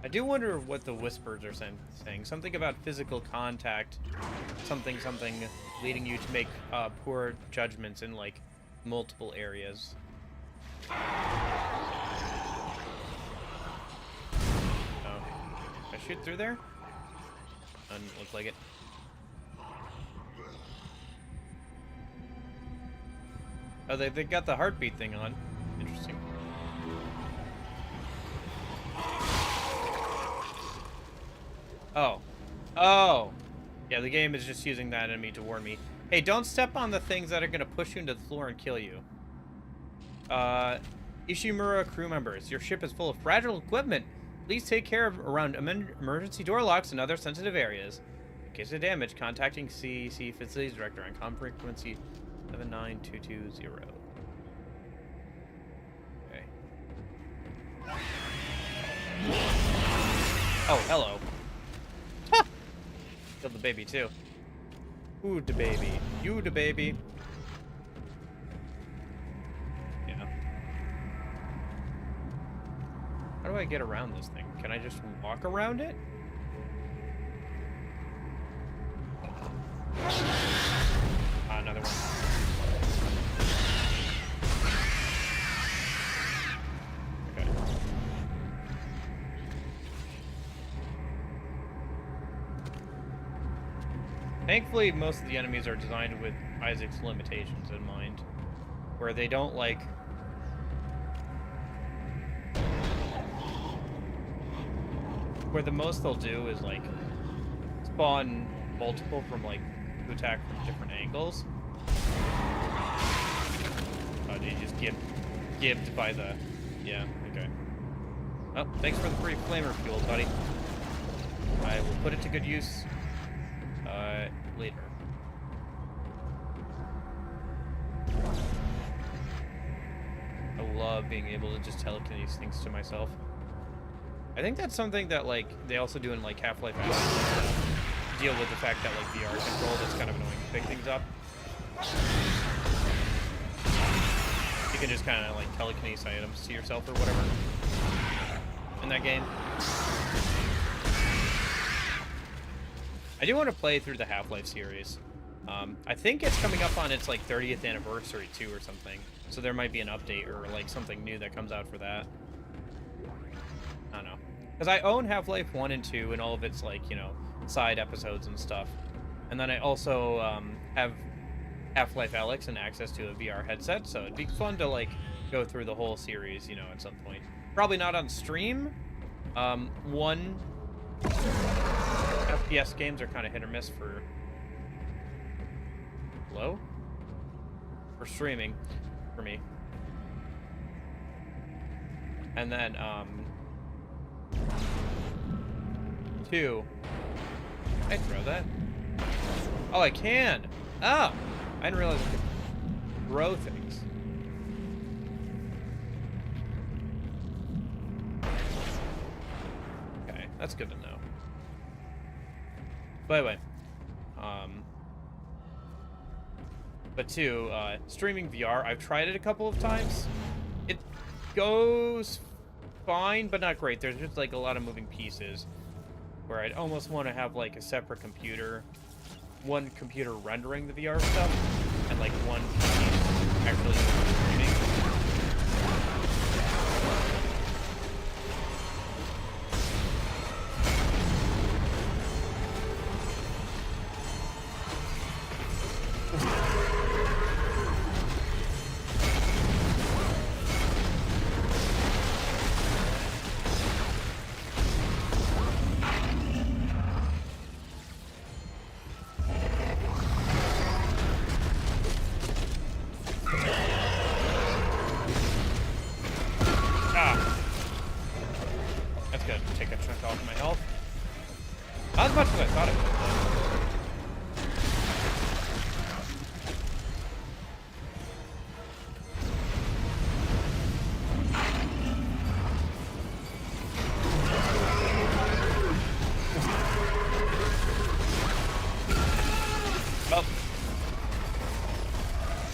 I do wonder what the whispers are saying. Something about physical contact, something leading you to make poor judgments in, like, multiple areas. Oh. Can I shoot through there? Doesn't look like it. Oh, they got the heartbeat thing on. Interesting. Oh. Oh. Yeah, the game is just using that enemy to warn me. Hey, don't step on the things that are going to push you into the floor and kill you. Ishimura crew members, your ship is full of fragile equipment. Please take care of around emergency door locks and other sensitive areas. In case of damage, contacting CEC Facilities Director on comm frequency 79220. Okay. Oh, hello. Ha! Killed the baby, too. Ooh, the baby. You, the baby. Yeah. How do I get around this thing? Can I just walk around it? Ah, another one. Okay. Thankfully, most of the enemies are designed with Isaac's limitations in mind, where they don't, like... Where the most they'll do is, like, spawn multiple from, like, to attack from different angles. Oh, did you just gibbed by the... Yeah, okay. Oh, thanks for the free flamer fuel, buddy. I will put it to good use, later. I love being able to just telekinesis things to myself. I think that's something that, like, they also do in, like, Half-Life Alyx. Deal with the fact that, like, VR control is kind of annoying to pick things up. You can just kind of, like, telekinesis items to yourself or whatever in that game. I do want to play through the Half-Life series. I think it's coming up on its, like, 30th anniversary, too, or something. So there might be an update or, like, something new that comes out for that. I don't know. Because I own Half-Life 1 and 2 and all of its, like, you know, side episodes and stuff. And then I also have Half-Life Alyx and access to a VR headset, so it'd be fun to, like, go through the whole series, you know, at some point. Probably not on stream. One... FPS games are kind of hit or miss for... Hello? For streaming, for me. And then, two. Can I throw that? Oh, I can! Ah! I didn't realize I could throw things. Okay, that's good to know. By the way, but two, streaming VR, I've tried it a couple of times. It goes fine, but not great. There's just, like, a lot of moving pieces where I'd almost want to have, like, a separate computer. One computer rendering the VR stuff, and, like, one PC actually streaming.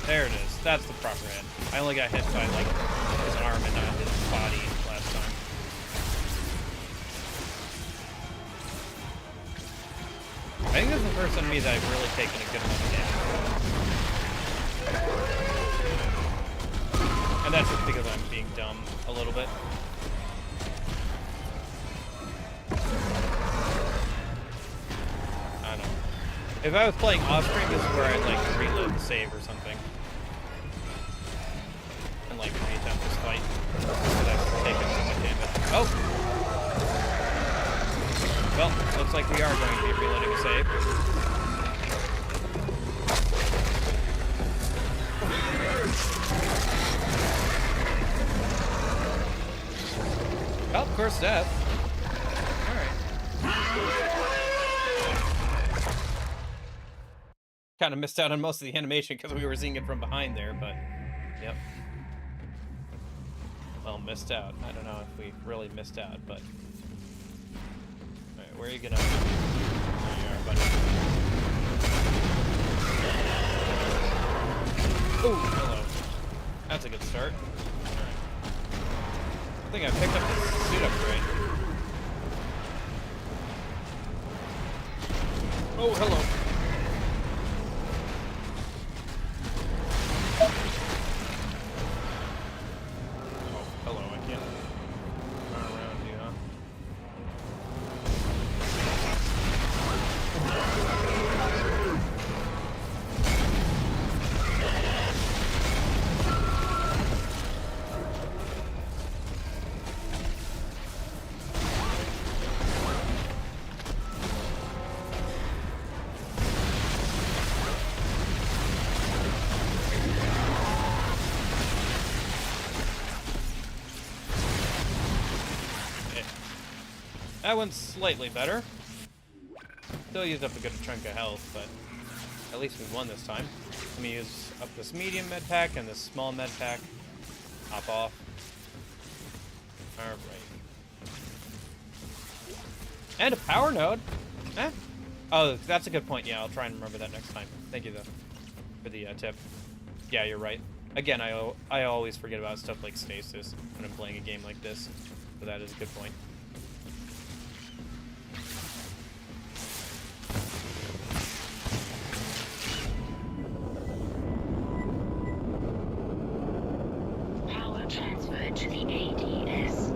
There it is. That's the proper head. I only got hit by, like, his arm and not his body last time. I think this is the first enemy that I've really taken a good amount of damage. And that's just because I'm being dumb a little bit. I don't know. If I was playing off-stream, this is where I'd, like, reload and save or something. And, like, re-attempt this fight. Because I've taken so much damage. Oh! Well, looks like we are going to be reloading a save. Oh, of course, death. Kind of missed out on most of the animation because we were seeing it from behind there, but yep. Well, missed out. I don't know if we really missed out, but alright, where are you gonna? There you are, buddy. Oh, hello. That's a good start. Alright. I think I picked up the suit upgrade. Oh, hello. That one's slightly better. Still used up a good chunk of health, but at least we won this time. Let me use up this medium med pack and this small med pack. Hop off. Alright. And a power node. Eh? Oh, that's a good point. Yeah, I'll try and remember that next time. Thank you, though, for the tip. Yeah, you're right. Again, I always forget about stuff like stasis when I'm playing a game like this. So that is a good point. To the ADS.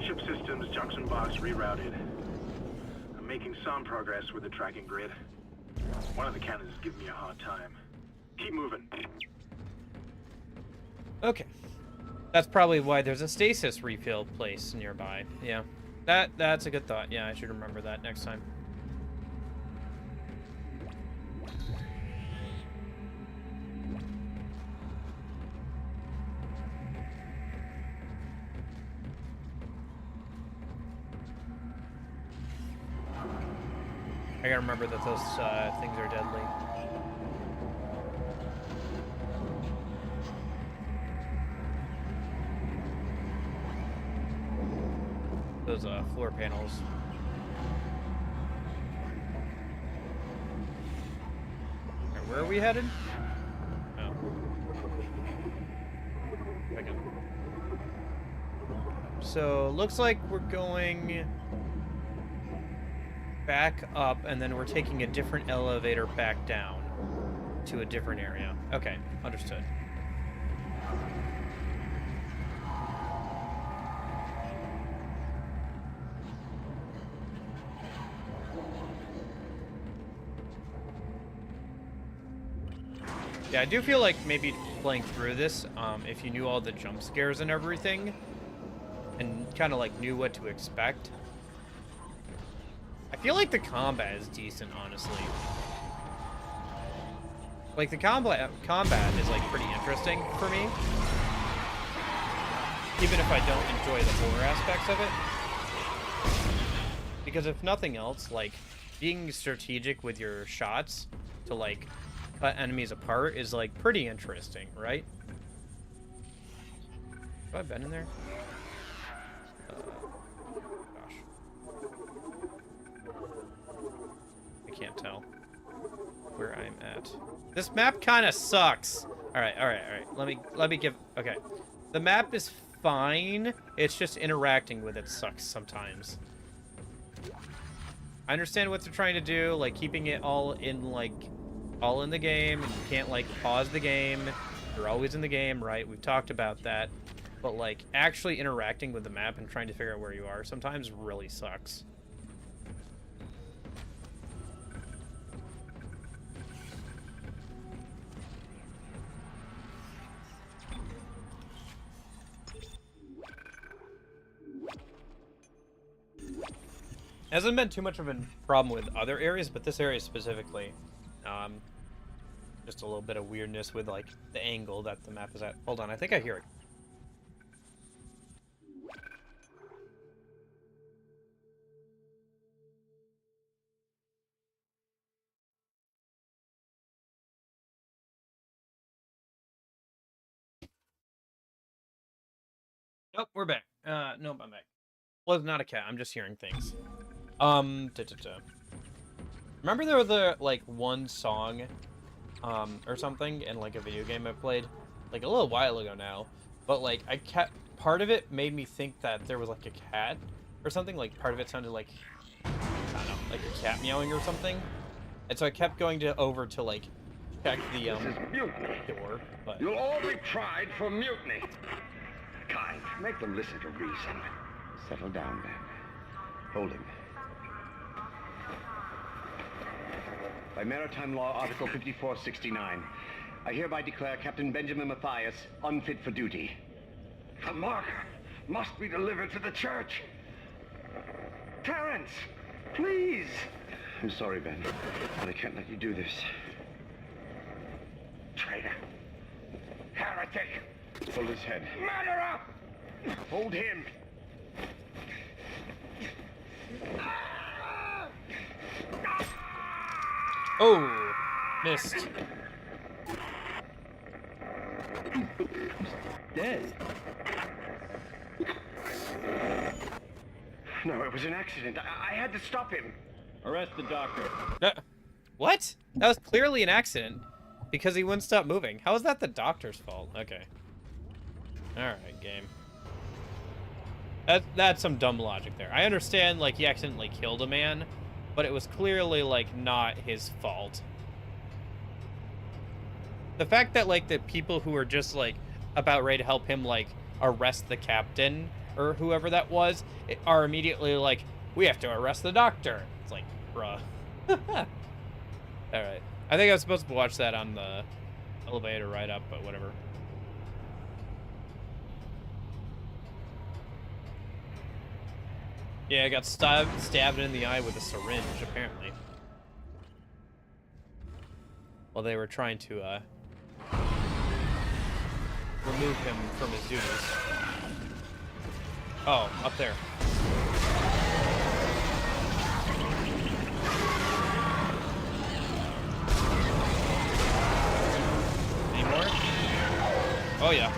Ship systems, junction box rerouted. I'm making some progress with the tracking grid. One of the cannons is giving me a hard time. Keep moving. Okay. That's probably why there's a stasis refill place nearby. Yeah. That's a good thought. Yeah, I should remember that next time. I gotta remember that those things are deadly. Those floor panels. Right, where are we headed? Oh. So looks like we're going back up, and then we're taking a different elevator back down to a different area. Okay, understood. Yeah, I do feel like maybe playing through this, if you knew all the jump scares and everything, and kind of like knew what to expect. I feel like the combat is decent, honestly. Like, the combat is, like, pretty interesting for me. Even if I don't enjoy the horror aspects of it. Because if nothing else, like, being strategic with your shots to, like, cut enemies apart is, like, pretty interesting, right? Have I been in there? Can't tell where I'm at. This map kind of sucks. All right. Let me give. Okay, the map is fine. It's just interacting with it sucks sometimes. I understand what they're trying to do, like keeping it all in the game, and you can't like pause the game. You're always in the game, right? We've talked about that. But like actually interacting with the map and trying to figure out where you are sometimes really sucks. Hasn't been too much of a problem with other areas, but this area specifically, just a little bit of weirdness with like the angle that the map is at. Hold on, I think I hear it. Nope, we're back. Nope, I'm back. Well, it's not a cat. I'm just hearing things. Remember there was a, like, one song, or something in, like, a video game I played, like, a little while ago now, but, like, part of it made me think that there was, like, a cat or something, like, part of it sounded like, I don't know, like a cat meowing or something, and so I kept going over to, like, check the, door, but... You'll all be tried for mutiny. Kind, make them listen to reason. Settle down, then. Hold him. By Maritime Law, Article 5469, I hereby declare Captain Benjamin Mathias unfit for duty. The marker must be delivered to the church. Terrence, please. I'm sorry, Ben, but I can't let you do this. Traitor. Heretic. Hold his head. Murderer! Hold him. Oh, missed. Dead. No, it was an accident. I had to stop him. Arrest the doctor. What? That was clearly an accident. Because he wouldn't stop moving. How is that the doctor's fault? Okay. Alright, game. That's some dumb logic there. I understand, like, he accidentally killed a man, but it was clearly, like, not his fault. The fact that, like, the people who were just, like, about ready to help him, like, arrest the captain, or whoever that was, are immediately like, we have to arrest the doctor. It's like, bruh. Alright. I think I was supposed to watch that on the elevator ride up, but whatever. Yeah, I got stabbed in the eye with a syringe, apparently. While they were trying to, remove him from his duties. Oh, up there. Any more? Oh, yeah.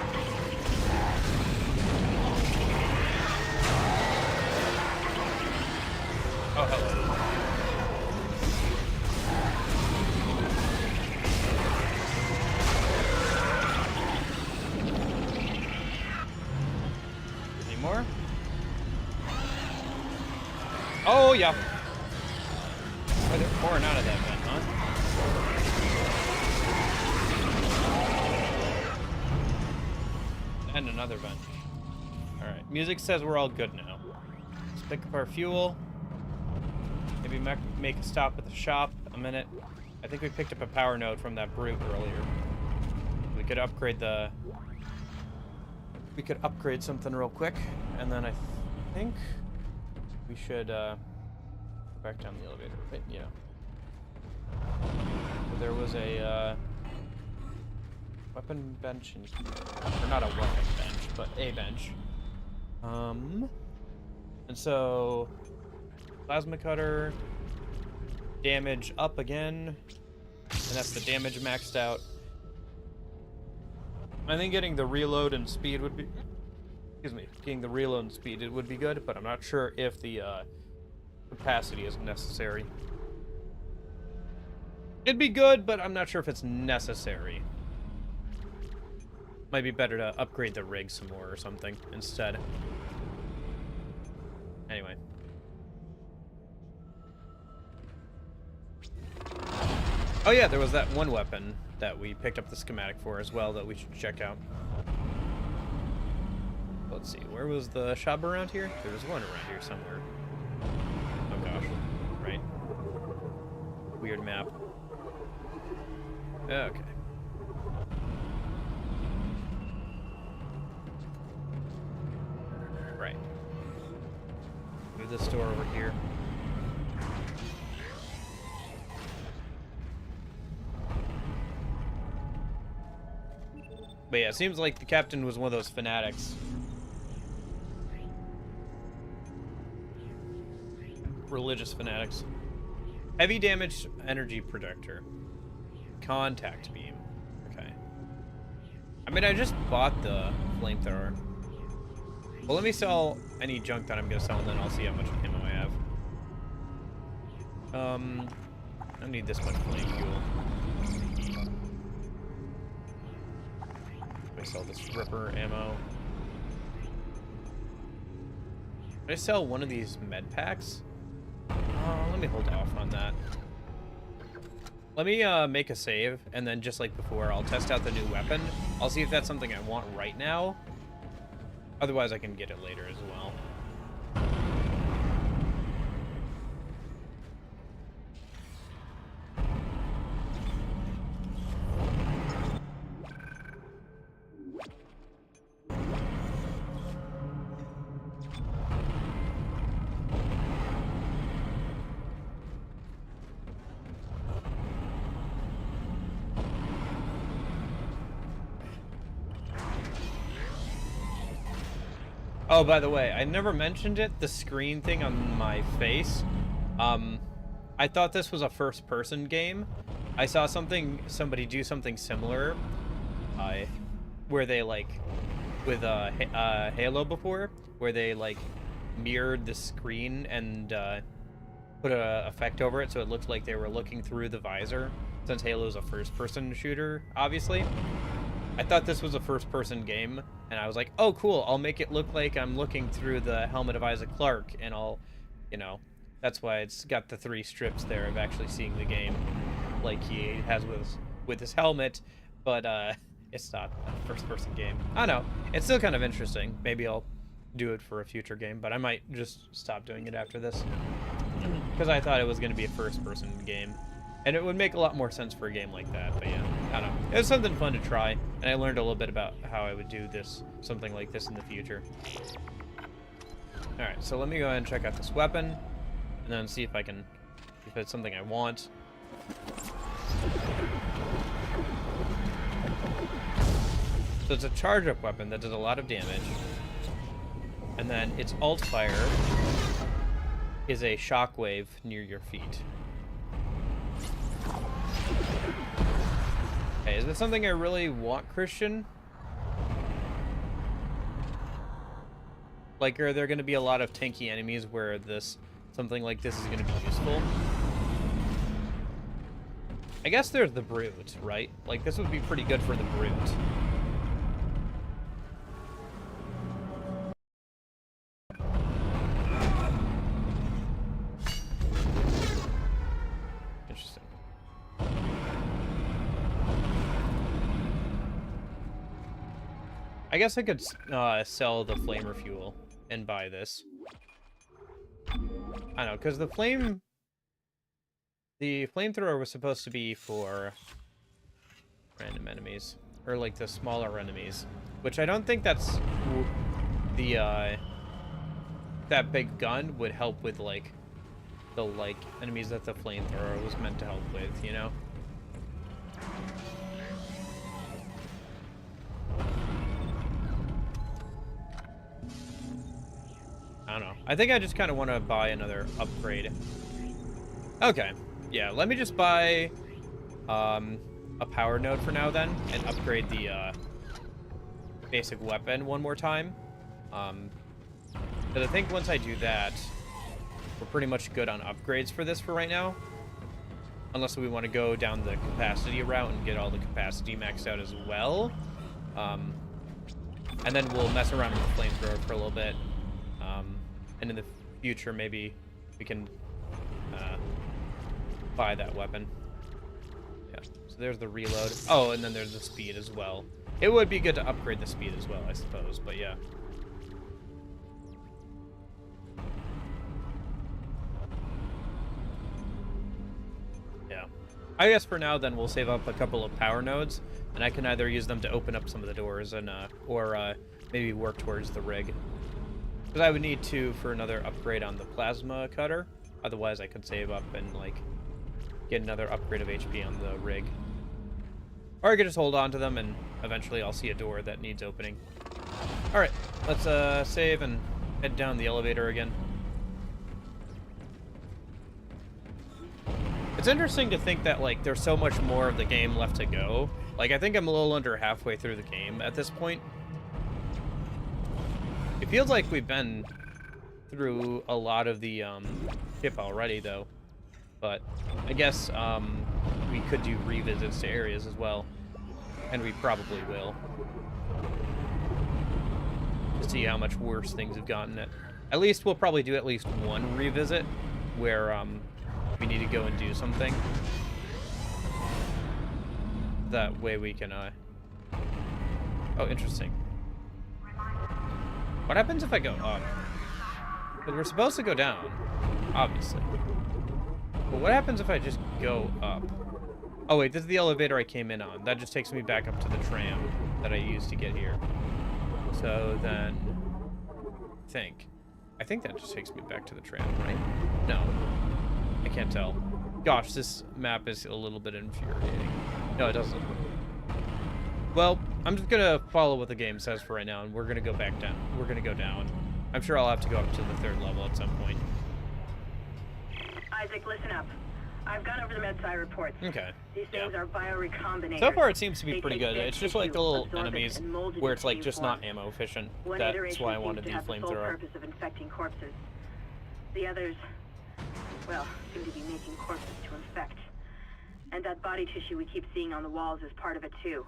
Oh, hello. Any more? Oh, yeah. Oh, they're pouring out of that vent, huh? And another vent. Alright, music says we're all good now. Let's pick up our fuel. Maybe make a stop at the shop a minute. I think we picked up a power node from that brute earlier. We could upgrade the... We could upgrade something real quick, and then I think we should go back down the elevator. Right? Yeah. So there was a weapon bench in here. Or not a weapon bench, but a bench. And so plasma cutter, damage up again, and that's the damage maxed out. I think getting the reload and speed would be, getting the reload and speed, it would be good, but I'm not sure if the capacity is necessary. It'd be good, but I'm not sure if it's necessary. Might be better to upgrade the rig some more or something instead. Anyway. Oh yeah, there was that one weapon that we picked up the schematic for as well that we should check out. Let's see, where was the shop around here? There was one around here somewhere. Oh gosh, right. Weird map. Okay. Right. Move this door over here. But yeah, it seems like the captain was one of those fanatics. Religious fanatics. Heavy damage energy projector. Contact beam. Okay. I mean, I just bought the flamethrower. Well, let me sell any junk that I'm gonna sell, and then I'll see how much ammo I have. I don't need this much flame fuel. I sell this Ripper ammo. Can I sell one of these med packs? Let me hold off on that. Let me make a save, and then just like before, I'll test out the new weapon. I'll see if that's something I want right now. Otherwise, I can get it later as well. Oh, by the way, I never mentioned it, the screen thing on my face. I thought this was a first-person game. I saw somebody do something similar, where they, like, with Halo before, where they, like, mirrored the screen and put an effect over it so it looked like they were looking through the visor, since Halo's a first-person shooter, obviously. I thought this was a first-person game, and I was like, oh, cool, I'll make it look like I'm looking through the helmet of Isaac Clarke, and I'll, you know, that's why it's got the 3 strips there of actually seeing the game like he has with his helmet, but it's not a first-person game. I don't know, it's still kind of interesting. Maybe I'll do it for a future game, but I might just stop doing it after this, because I thought it was going to be a first-person game. And it would make a lot more sense for a game like that, but yeah, I don't know. It was something fun to try, and I learned a little bit about how I would do something like this in the future. Alright, so let me go ahead and check out this weapon, and then see if it's something I want. So it's a charge-up weapon that does a lot of damage, and then its alt fire is a shockwave near your feet. Okay, is this something I really want, Christian? Like, are there going to be a lot of tanky enemies where something like this is going to be useful? I guess there's the Brute, right? Like, this would be pretty good for the Brute. Interesting. I guess I could sell the flamer fuel and buy this. I don't know, because the flamethrower was supposed to be for random enemies, or like the smaller enemies, which I don't think that's that big gun would help with like the enemies that the flamethrower was meant to help with, you know? I don't know. I think I just kind of want to buy another upgrade. Okay. Yeah, let me just buy a power node for now then, and upgrade the basic weapon one more time. But I think once I do that, we're pretty much good on upgrades for this for right now. Unless we want to go down the capacity route and get all the capacity maxed out as well. And then we'll mess around with the flamethrower for a little bit. And in the future, maybe we can buy that weapon. Yeah, so there's the reload. Oh, and then there's the speed as well. It would be good to upgrade the speed as well, I suppose, but yeah. Yeah. I guess for now, then, we'll save up a couple of power nodes, and I can either use them to open up some of the doors and or maybe work towards the rig. Because I would need to for another upgrade on the plasma cutter. Otherwise, I could save up and, like, get another upgrade of HP on the rig. Or I could just hold on to them and eventually I'll see a door that needs opening. Alright, let's save and head down the elevator again. It's interesting to think that, like, there's so much more of the game left to go. Like, I think I'm a little under halfway through the game at this point. It feels like we've been through a lot of the ship already, though. But I guess we could do revisits to areas as well. And we probably will. To see how much worse things have gotten. At least we'll probably do at least one revisit where we need to go and do something. That way we can oh, interesting. What happens if I go up? Because we're supposed to go down, obviously. But what happens if I just go up? Oh wait, this is the elevator I came in on. That just takes me back up to the tram that I used to get here. So then, I think that just takes me back to the tram, right? No, I can't tell. Gosh, this map is a little bit infuriating. No, it doesn't. Well, I'm just gonna follow what the game says for right now, and we're gonna go back down. We're gonna go down. I'm sure I'll have to go up to the 3rd level at some point. Isaac, listen up. I've gone over the MedSci reports. Okay. These things are biorecombinators. So far, it seems to be They pretty take good. dead It's just like the tissue, little absorb it, enemies and mold it where it's like into just new not form. ammo efficient. One That's iteration why I seems wanted to the have the sole flamethrower. purpose of infecting corpses. The others, well, seem to be making corpses to infect. And that body tissue we keep seeing on the walls is part of it too.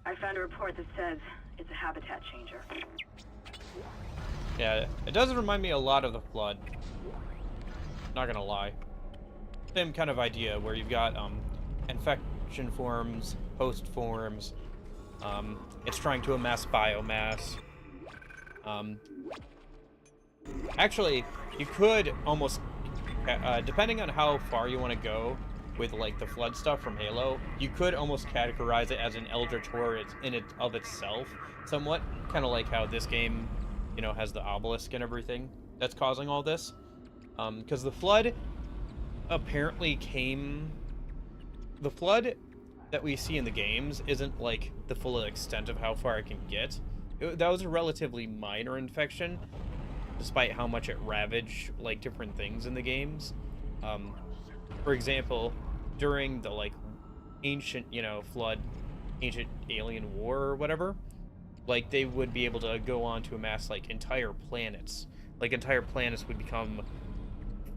I found a report that says it's a habitat changer. Yeah, it does remind me a lot of the Flood. Not gonna lie. Same kind of idea where you've got infection forms, host forms. It's trying to amass biomass. Actually, you could almost, depending on how far you want to go with like the Flood stuff from Halo, you could almost categorize it as an Eldritch Horror in it of itself, somewhat. Kind of like how this game, you know, has the obelisk and everything that's causing all this. Because the Flood apparently the Flood that we see in the games isn't like the full extent of how far it can get. That was a relatively minor infection, despite how much it ravaged like different things in the games. For example, during the like ancient, you know, Flood, ancient alien war or whatever, like they would be able to go on to amass like entire planets. Like entire planets would become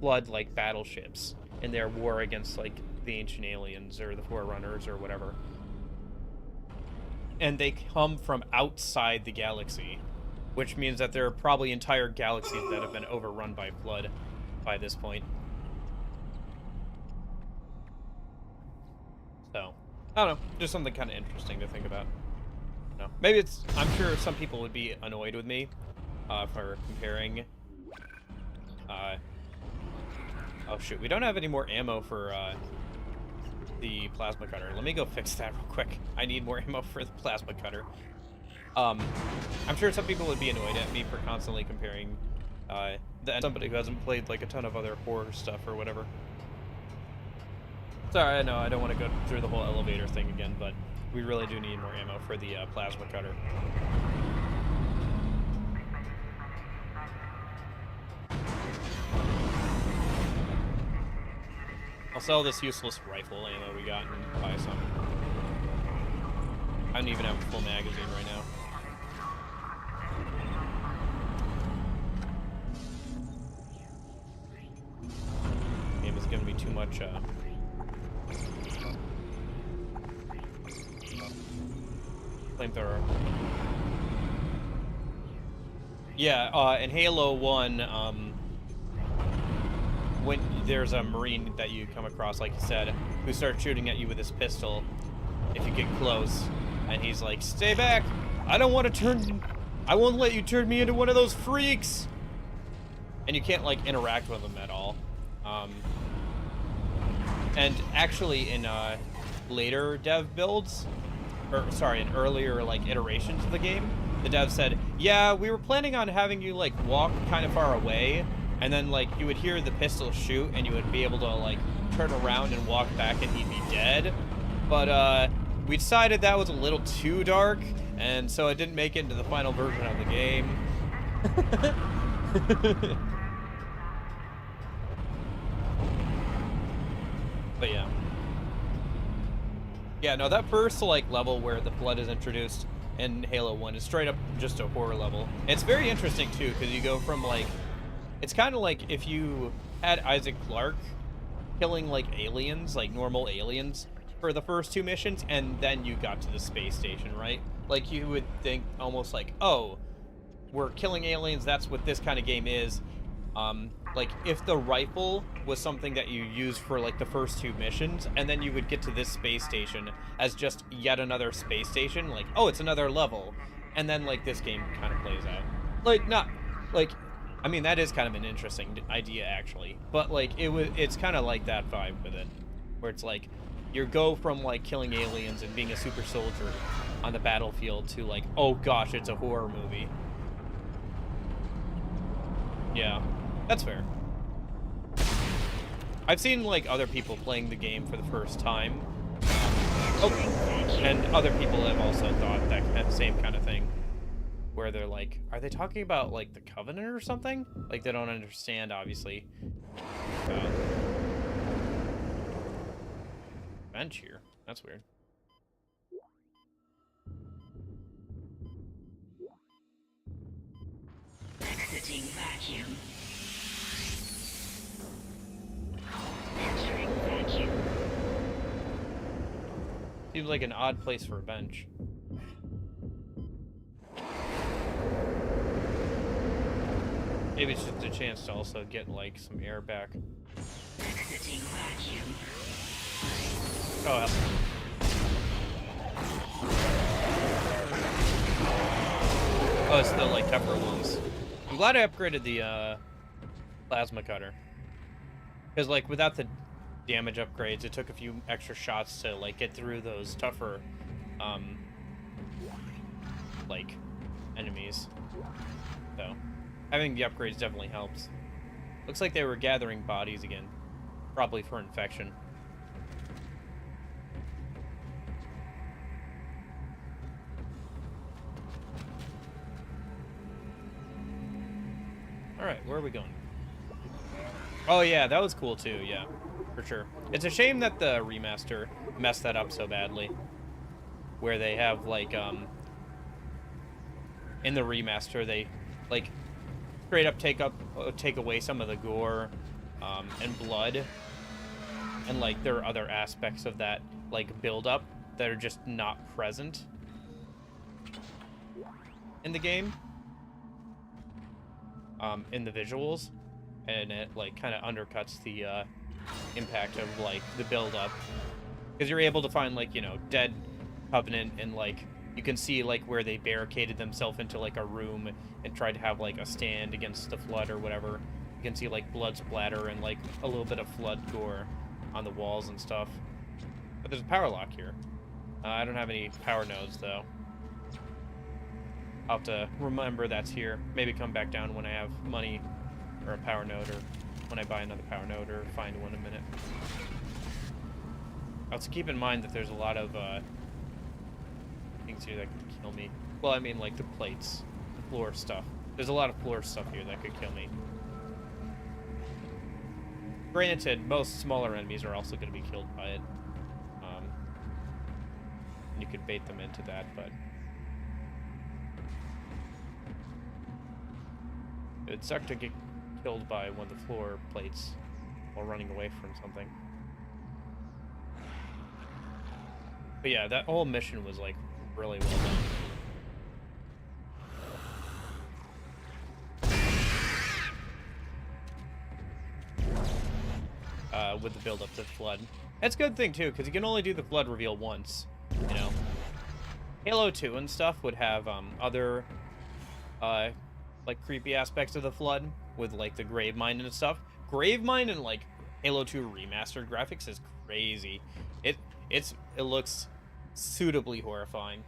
Flood like battleships in their war against like the ancient aliens or the Forerunners or whatever. And they come from outside the galaxy, which means that there are probably entire galaxies that have been overrun by Flood by this point. So, I don't know, just something kind of interesting to think about. No, maybe it's, I'm sure some people would be annoyed with me for comparing. Oh shoot, we don't have any more ammo for the plasma cutter. Let me go fix that real quick. I need more ammo for the plasma cutter. I'm sure some people would be annoyed at me for constantly comparing somebody who hasn't played like a ton of other horror stuff or whatever. Sorry, I know I don't want to go through the whole elevator thing again, but we really do need more ammo for the plasma cutter. I'll sell this useless rifle ammo we got and buy some. I don't even have a full magazine right now. Game is giving me too much flamethrower. Yeah, in Halo 1, when there's a Marine that you come across, like you said, who starts shooting at you with his pistol if you get close, and he's like, "Stay back! I don't want to I won't let you turn me into one of those freaks!" And you can't, like, interact with him at all. And actually, in later dev builds, or sorry, in earlier, like, iterations of the game, the dev said, "Yeah, we were planning on having you, like, walk kind of far away, and then, like, you would hear the pistol shoot, and you would be able to, like, turn around and walk back, and he'd be dead. But, we decided that was a little too dark, and so it didn't make it into the final version of the game. But yeah. Yeah, no, that first, like, level where the flood is introduced in Halo 1 is straight up just a horror level. It's very interesting, too, because you go from, like... It's kind of like if you had Isaac Clarke killing, like, aliens, like, normal aliens, for the first 2 missions, and then you got to the space station, right? Like, you would think almost like, oh, we're killing aliens, that's what this kind of game is. Like, if the rifle was something that you used for, like, the first 2 missions, and then you would get to this space station as just yet another space station, like, oh, it's another level. And then, like, this game kind of plays out. Like, not, like, I mean, that is kind of an interesting idea, actually. But, like, it's kind of like that vibe with it. Where it's like, you go from, like, killing aliens and being a super soldier on the battlefield to, like, oh gosh, it's a horror movie. Yeah. That's fair. I've seen, like, other people playing the game for the first time. And other people have also thought that same kind of thing. Where they're like, are they talking about, like, the Covenant or something? Like, they don't understand, obviously. Bench here. That's weird. Exiting vacuum. Entering vacuum. Seems like an odd place for a bench. Maybe it's just a chance to also get, like, some air back. Exiting vacuum. Oh, hell. Oh, it's the, like, tougher ones. I'm glad I upgraded the, plasma cutter. Because, like, without the damage upgrades, it took a few extra shots to, like, get through those tougher, like, enemies. So, having the upgrades definitely helps. Looks like they were gathering bodies again. Probably for infection. Alright, where are we going? Oh yeah, that was cool too, yeah. For sure. It's a shame that the remaster messed that up so badly. Where they have, like, in the remaster, they, like, straight up take away some of the gore, and blood. And, like, there are other aspects of that, like, build-up that are just not present in the game. In the visuals. And it, like, kind of undercuts the, impact of, like, the build-up. Because you're able to find, like, you know, dead Covenant, and, like, you can see, like, where they barricaded themselves into, like, a room and tried to have, like, a stand against the flood or whatever. You can see, like, blood splatter and, like, a little bit of flood gore on the walls and stuff. But there's a power lock here. I don't have any power nodes, though. I'll have to remember that's here. Maybe come back down when I have money or a power node, or when I buy another power node, or find one in a minute. Also keep in mind that there's a lot of things here that could kill me. Well, I mean, like the plates, the floor stuff. There's a lot of floor stuff here that could kill me. Granted, most smaller enemies are also going to be killed by it. You could bait them into that, but it'd suck to get killed by one of the floor plates while running away from something. But yeah, that whole mission was, like, really well done. With the build up to the flood. That's a good thing too, because you can only do the flood reveal once, you know. Halo 2 and stuff would have other like creepy aspects of the flood with, like, the grave mine and stuff. Grave mine and, like, Halo 2 remastered graphics is crazy. It looks suitably horrifying.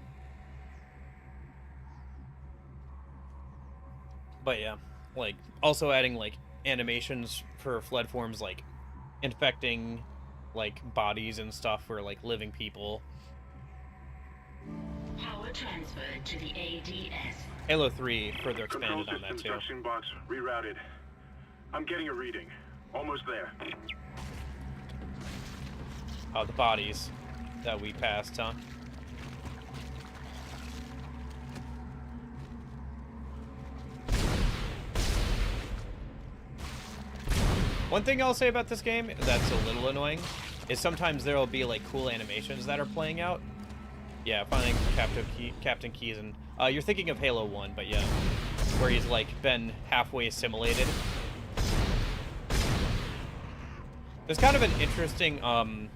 But yeah, like, also adding, like, animations for flood forms, like infecting, like, bodies and stuff for, like, living people. Transferred to the ADS. Halo 3 further Control expanded on that systems too. junction box rerouted. I'm getting a reading. Almost there. Oh, the bodies that we passed, huh? One thing I'll say about this game that's a little annoying is sometimes there will be like cool animations that are playing out. Yeah, finding Captain Keyes, and you're thinking of Halo 1, but yeah, where he's like been halfway assimilated. There's kind of an interesting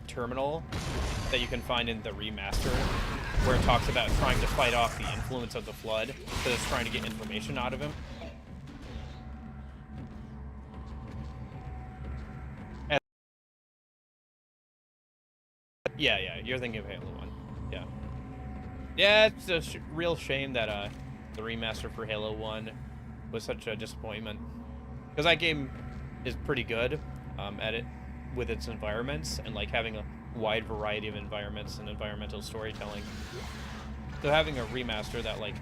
terminal that you can find in the remaster where it talks about trying to fight off the influence of the Flood, because it's trying to get information out of him. Yeah, you're thinking of Halo 1. Yeah. Yeah, it's a real shame that the remaster for Halo 1 was such a disappointment. Because that game is pretty good at it with its environments and like having a wide variety of environments and environmental storytelling. So having a remaster that like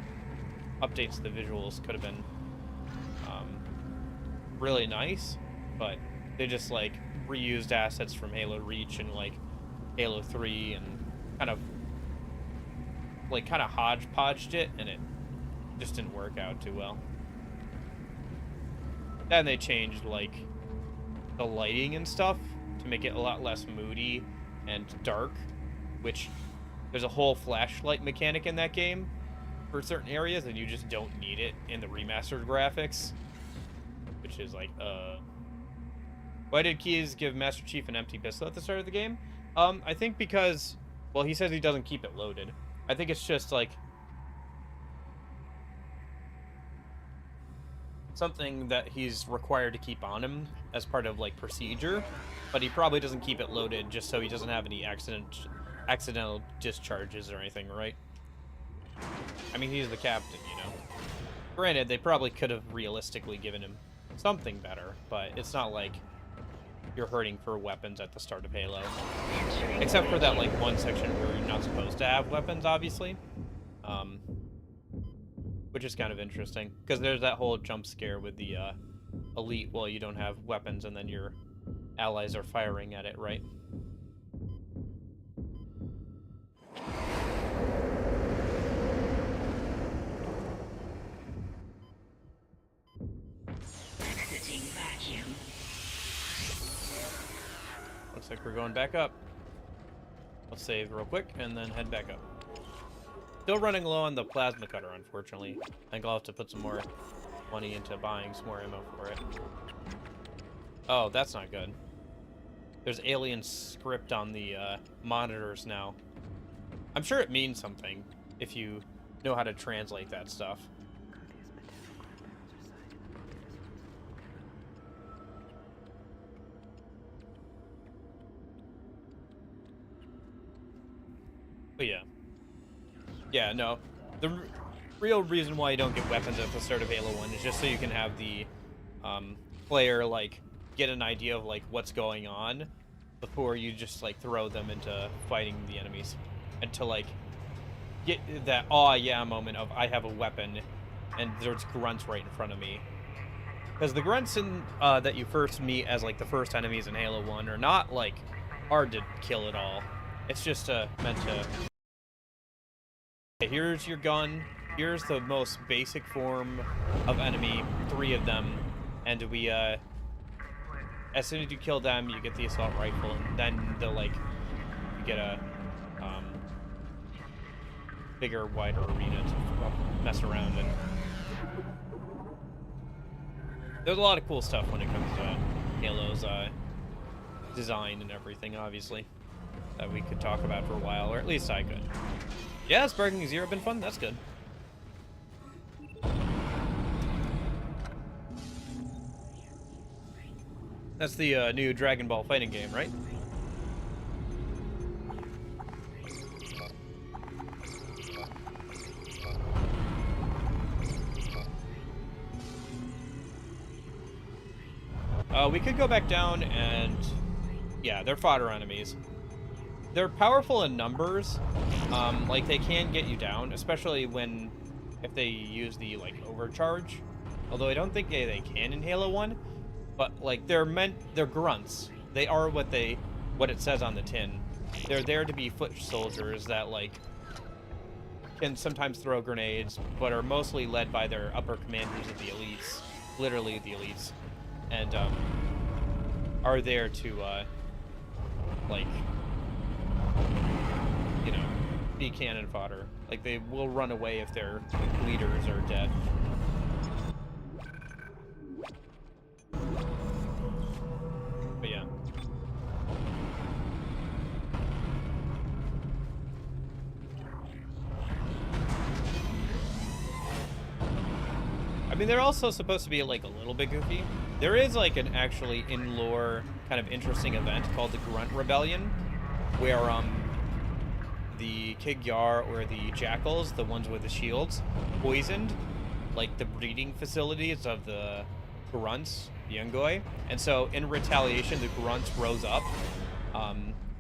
updates the visuals could have been really nice, but they just like reused assets from Halo Reach and like Halo 3 and kind of hodgepodged it, and it just didn't work out too well. Then they changed like the lighting and stuff to make it a lot less moody and dark, which there's a whole flashlight mechanic in that game for certain areas, and you just don't need it in the remastered graphics, which is like, why did Keyes give Master Chief an empty pistol at the start of the game? I think because, well, he says he doesn't keep it loaded. I think it's just like something that he's required to keep on him as part of like procedure, but he probably doesn't keep it loaded just so he doesn't have any accidental discharges or anything, right? I mean, he's the captain, you know. Granted, they probably could have realistically given him something better, but it's not like you're hurting for weapons at the start of Halo. Except for that like one section where you're not supposed to have weapons, obviously. Which is kind of interesting, because there's that whole jump scare with the elite while you don't have weapons and then your allies are firing at it, right? Exiting vacuum. Looks like we're going back up. Let's save real quick and then head back up. Still running low on the plasma cutter, unfortunately. I think I'll have to put some more money into buying some more ammo for it. Oh, that's not good. There's alien script on the monitors now. I'm sure it means something if you know how to translate that stuff. But yeah. Yeah, no. The real reason why you don't get weapons at the start of Halo 1 is just so you can have the player, like, get an idea of, like, what's going on before you just, like, throw them into fighting the enemies. And to, like, get that aw yeah moment of, I have a weapon, and there's grunts right in front of me. Because the grunts in, that you first meet as, like, the first enemies in Halo 1 are not, like, hard to kill at all. It's just meant to... Here's your gun, here's the most basic form of enemy, 3 of them, and we, as soon as you kill them, you get the assault rifle, and then they'll, like, you get a, bigger, wider arena to mess around in. There's a lot of cool stuff when it comes to Halo's, design and everything, obviously, that we could talk about for a while, or at least I could. Yeah, Sparking Zero been fun. That's good. That's the new Dragon Ball fighting game, right? We could go back down and... Yeah, they're fodder enemies. They're powerful in numbers, Like, they can get you down, especially if they use the, like, overcharge. Although I don't think they can in Halo 1. But, like, they're grunts. They are what it says on the tin. They're there to be foot soldiers that, like, can sometimes throw grenades, but are mostly led by their upper commanders of the elites. Literally the elites. And, are there to, like, you know, be cannon fodder. Like, they will run away if their leaders are dead. But yeah. I mean, they're also supposed to be, like, a little bit goofy. There is, like, an actually in-lore kind of interesting event called the Grunt Rebellion, where, the Kigyar, or the Jackals, the ones with the shields, poisoned, like, the breeding facilities of the Grunts, the Ungoi. And so, in retaliation, the Grunts rose up,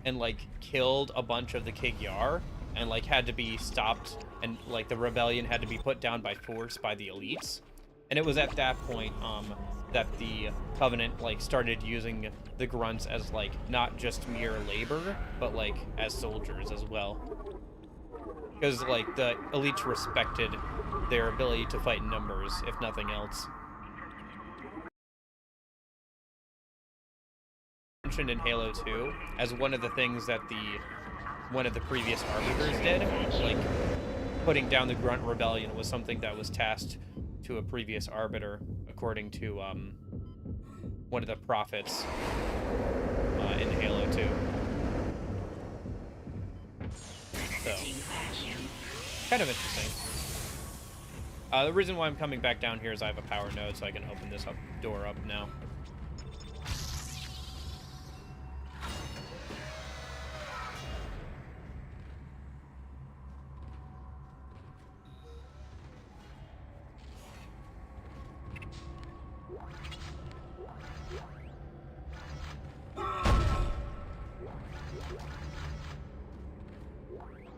and, like, killed a bunch of the Kigyar, and, like, had to be stopped, and, like, the rebellion had to be put down by force by the elites. And it was at that point, that the Covenant, like, started using the Grunts as, like, not just mere labor, but, like, as soldiers as well. Because, like, the elites respected their ability to fight in numbers, if nothing else. Mentioned in Halo 2 as one of the things that one of the previous arbiters did, like, putting down the Grunt Rebellion was something that was tasked to a previous arbiter, according to, one of the prophets, in Halo 2. So, kind of interesting. The reason why I'm coming back down here is I have a power node, so I can open this door up now.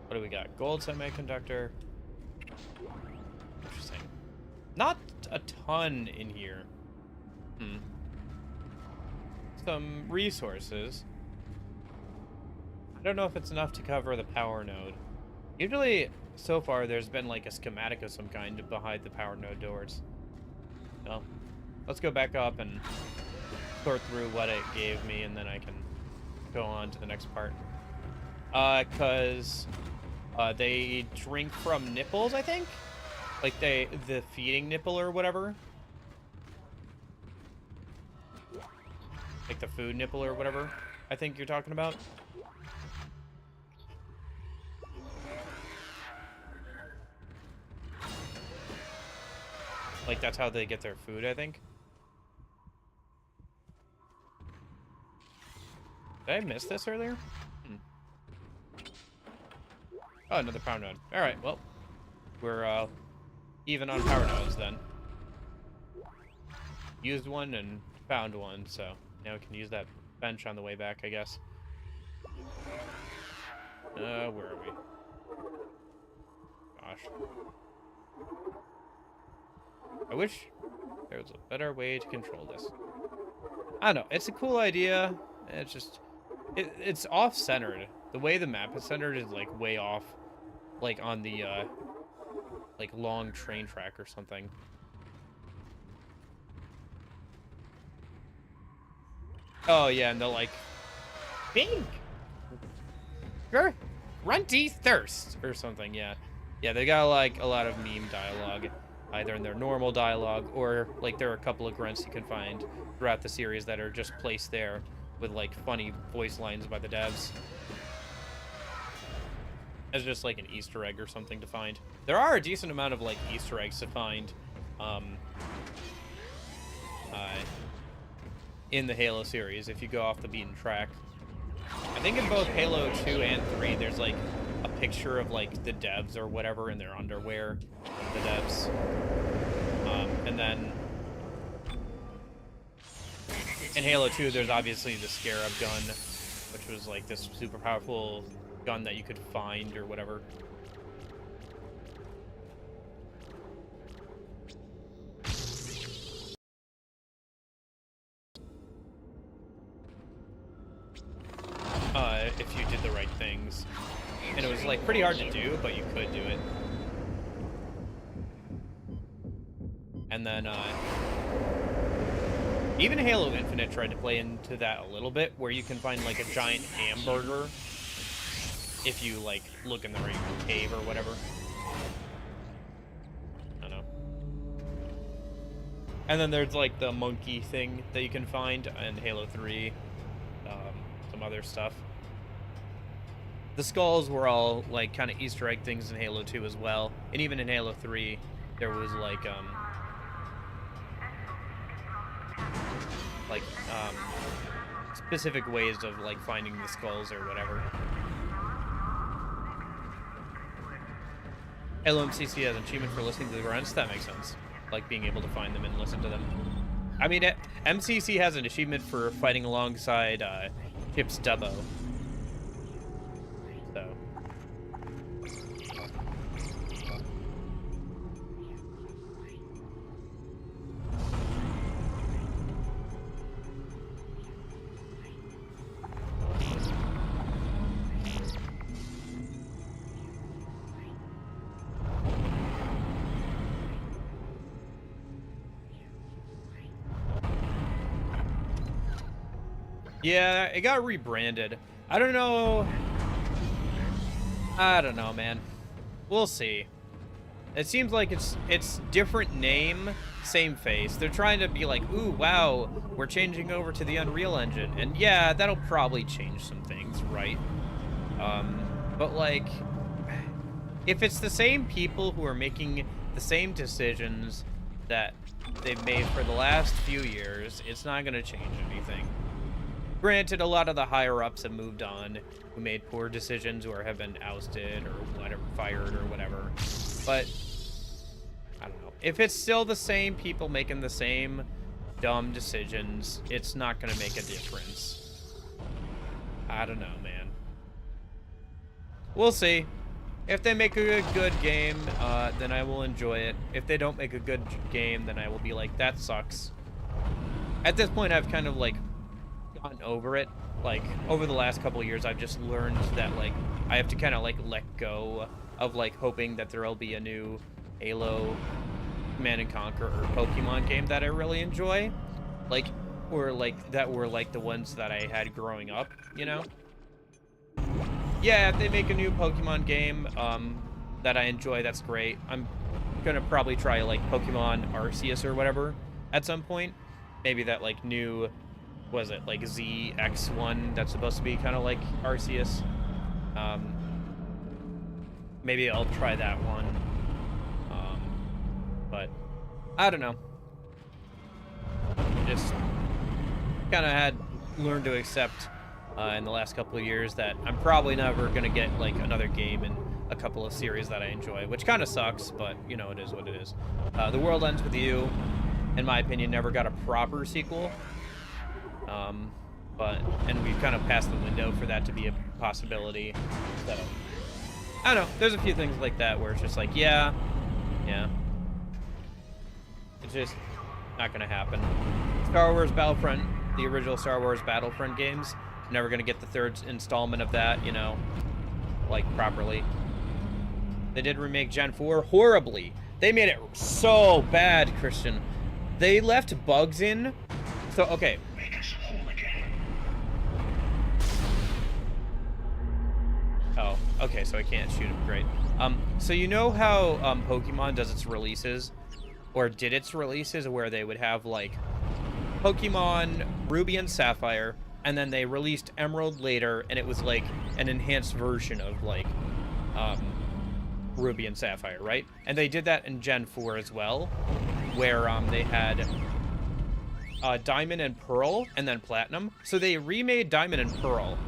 What do we got? Gold semiconductor. Interesting. Not a ton in here. Some resources. I don't know if it's enough to cover the power node. Usually, so far, there's been like a schematic of some kind behind the power node doors. Well, let's go back up and sort through what it gave me, and then I can go on to the next part. Because they drink from nipples, I think? Like, the feeding nipple or whatever. Like the food nipple or whatever, I think you're talking about. Like, that's how they get their food, I think. Did I miss this earlier? Oh, another power node. Alright, well, we're even on power nodes then. Used one and found one, so now we can use that bench on the way back, I guess. Where are we? Gosh. I wish there was a better way to control this. I don't know, it's a cool idea. It's just, it's off-centered. The way the map is centered is, like, way off. Like, on the, like, long train track or something. Oh, yeah, and they're like, Bing! Runty thirst! Or something, yeah. Yeah, they got, like, a lot of meme dialogue. Either in their normal dialogue, or, like, there are a couple of grunts you can find throughout the series that are just placed there with, like, funny voice lines by the devs. As just, like, an Easter egg or something to find. There are a decent amount of, like, Easter eggs to find, in the Halo series, if you go off the beaten track. I think in both Halo 2 and 3, there's, like, a picture of, like, the devs or whatever in their underwear. The devs. And then in Halo 2, there's obviously the Scarab gun which was like this super powerful gun that you could find or whatever. If you did the right things. And it was like pretty hard to do, but you could do it. And then even Halo Infinite tried to play into that a little bit, where you can find like a giant hamburger if you like look in the right cave or whatever. I don't know. And then there's like the monkey thing that you can find in Halo 3. Some other stuff. The skulls were all like kind of Easter egg things in Halo 2 as well, and even in Halo 3 there was like specific ways of like finding the skulls or whatever. Halo MCC has an achievement for listening to the grunts. That makes sense, like being able to find them and listen to them. I mean, MCC has an achievement for fighting alongside Chip's Dubbo. So. Yeah, it got rebranded. I don't know, man. We'll see. It seems like it's different name, same face. They're trying to be like, ooh, wow, we're changing over to the Unreal Engine. And yeah, that'll probably change some things, right? But like, if it's the same people who are making the same decisions that they've made for the last few years, it's not going to change anything. Granted, a lot of the higher-ups have moved on, who made poor decisions or have been ousted or whatever, fired or whatever. But, I don't know. If it's still the same people making the same dumb decisions, it's not going to make a difference. I don't know, man. We'll see. If they make a good game, then I will enjoy it. If they don't make a good game, then I will be like, that sucks. At this point, I've kind of, like, gotten over it. Like, over the last couple of years, I've just learned that, like, I have to kind of, like, let go of, like, hoping that there'll be a new Halo, Command & Conquer, or Pokemon game that I really enjoy. Like, or, like, that were, like, the ones that I had growing up, you know? Yeah, if they make a new Pokemon game, that I enjoy, that's great. I'm gonna probably try, like, Pokemon Arceus or whatever at some point. Maybe that, like, new... was it like ZX1 that's supposed to be kind of like Arceus? Maybe I'll try that one. But I don't know. Just kind of had learned to accept in the last couple of years that I'm probably never gonna get like another game in a couple of series that I enjoy, which kind of sucks, but you know, it is what it is. The World Ends With You, in my opinion, never got a proper sequel. And we've kind of passed the window for that to be a possibility. So, I don't know. There's a few things like that where it's just like, yeah. It's just not gonna happen. Star Wars Battlefront, the original Star Wars Battlefront games, never gonna get the third installment of that, you know, like, properly. They did remake Gen 4 horribly. They made it so bad, Christian. They left bugs in. So, okay. Oh, okay, so I can't shoot him. Great. So you know how Pokemon does its releases, or did its releases, where they would have like Pokemon Ruby and Sapphire, and then they released Emerald later, and it was like an enhanced version of like Ruby and Sapphire, right? And they did that in Gen 4 as well, where they had Diamond and Pearl, and then Platinum. So they remade Diamond and Pearl.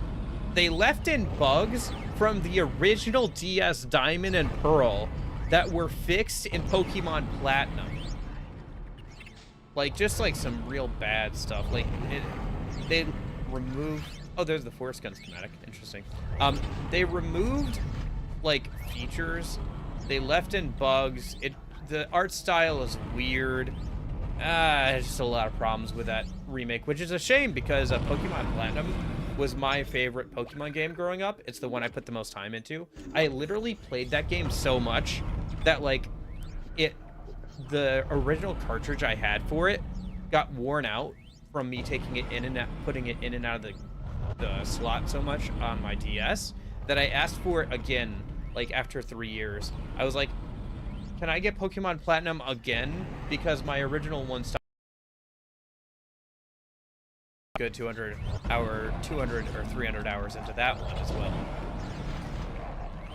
They left in bugs from the original DS Diamond and Pearl that were fixed in Pokemon Platinum. Like, just like some real bad stuff. Like, they removed Oh, there's the foreskin schematic. Interesting. They removed, like, features. They left in bugs. The art style is weird. There's just a lot of problems with that remake, which is a shame because Pokemon Platinum was my favorite Pokemon game growing up. It's the one I put the most time into. I literally played that game so much that, like, the original cartridge I had for it got worn out from me taking it in and out, putting it in and out of the slot so much on my DS that I asked for it again, like, after 3 years. I was like, can I get Pokemon Platinum again? Because my original one stopped. Good 200 or 300 hours into that one as well.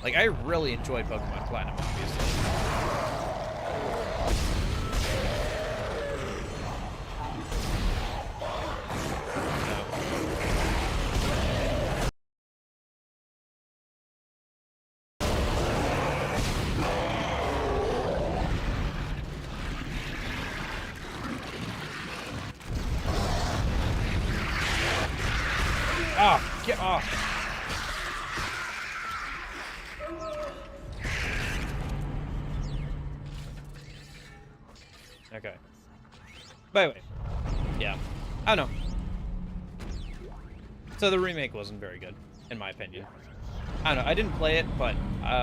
Like, I really enjoyed Pokemon Platinum, obviously. Oh, get off. Okay. By the way, yeah. I don't know. So the remake wasn't very good, in my opinion. I don't know. I didn't play it, but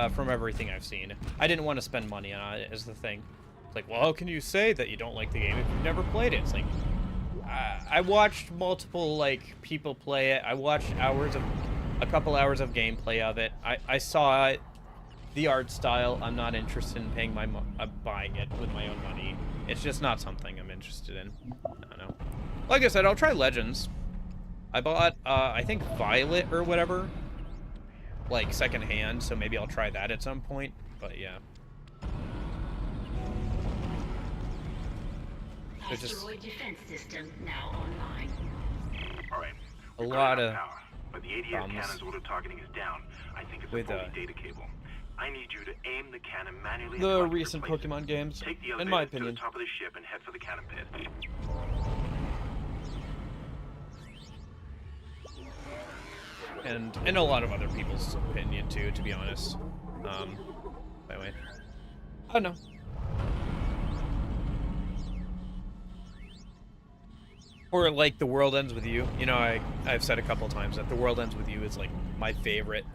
from everything I've seen, I didn't want to spend money on it, is the thing. It's like, well, how can you say that you don't like the game if you've never played it? It's like, I watched multiple, like, people play it. I watched a couple hours of gameplay of it. I saw it, the art style. I'm not interested in paying buying it with my own money. It's just not something I'm interested in. I don't know. Like I said, I'll try Legends. I bought, I think Violet or whatever, like, secondhand, so maybe I'll try that at some point, but yeah. Asteroid defense system now online. All right. A We're lot running of out of power, but the ADS problems cannon's auto-targeting is down. I think it's with, a faulty data cable. I need you to aim the cannon manually. the and recent replace it. Pokemon games, Take the in my elevator to opinion. the top of the ship and head for the cannon pit. And in a lot of other people's opinion too, to be honest. By the way, I don't know. Or like The World Ends With You. You know, I've said a couple times that The World Ends With You is like my favorite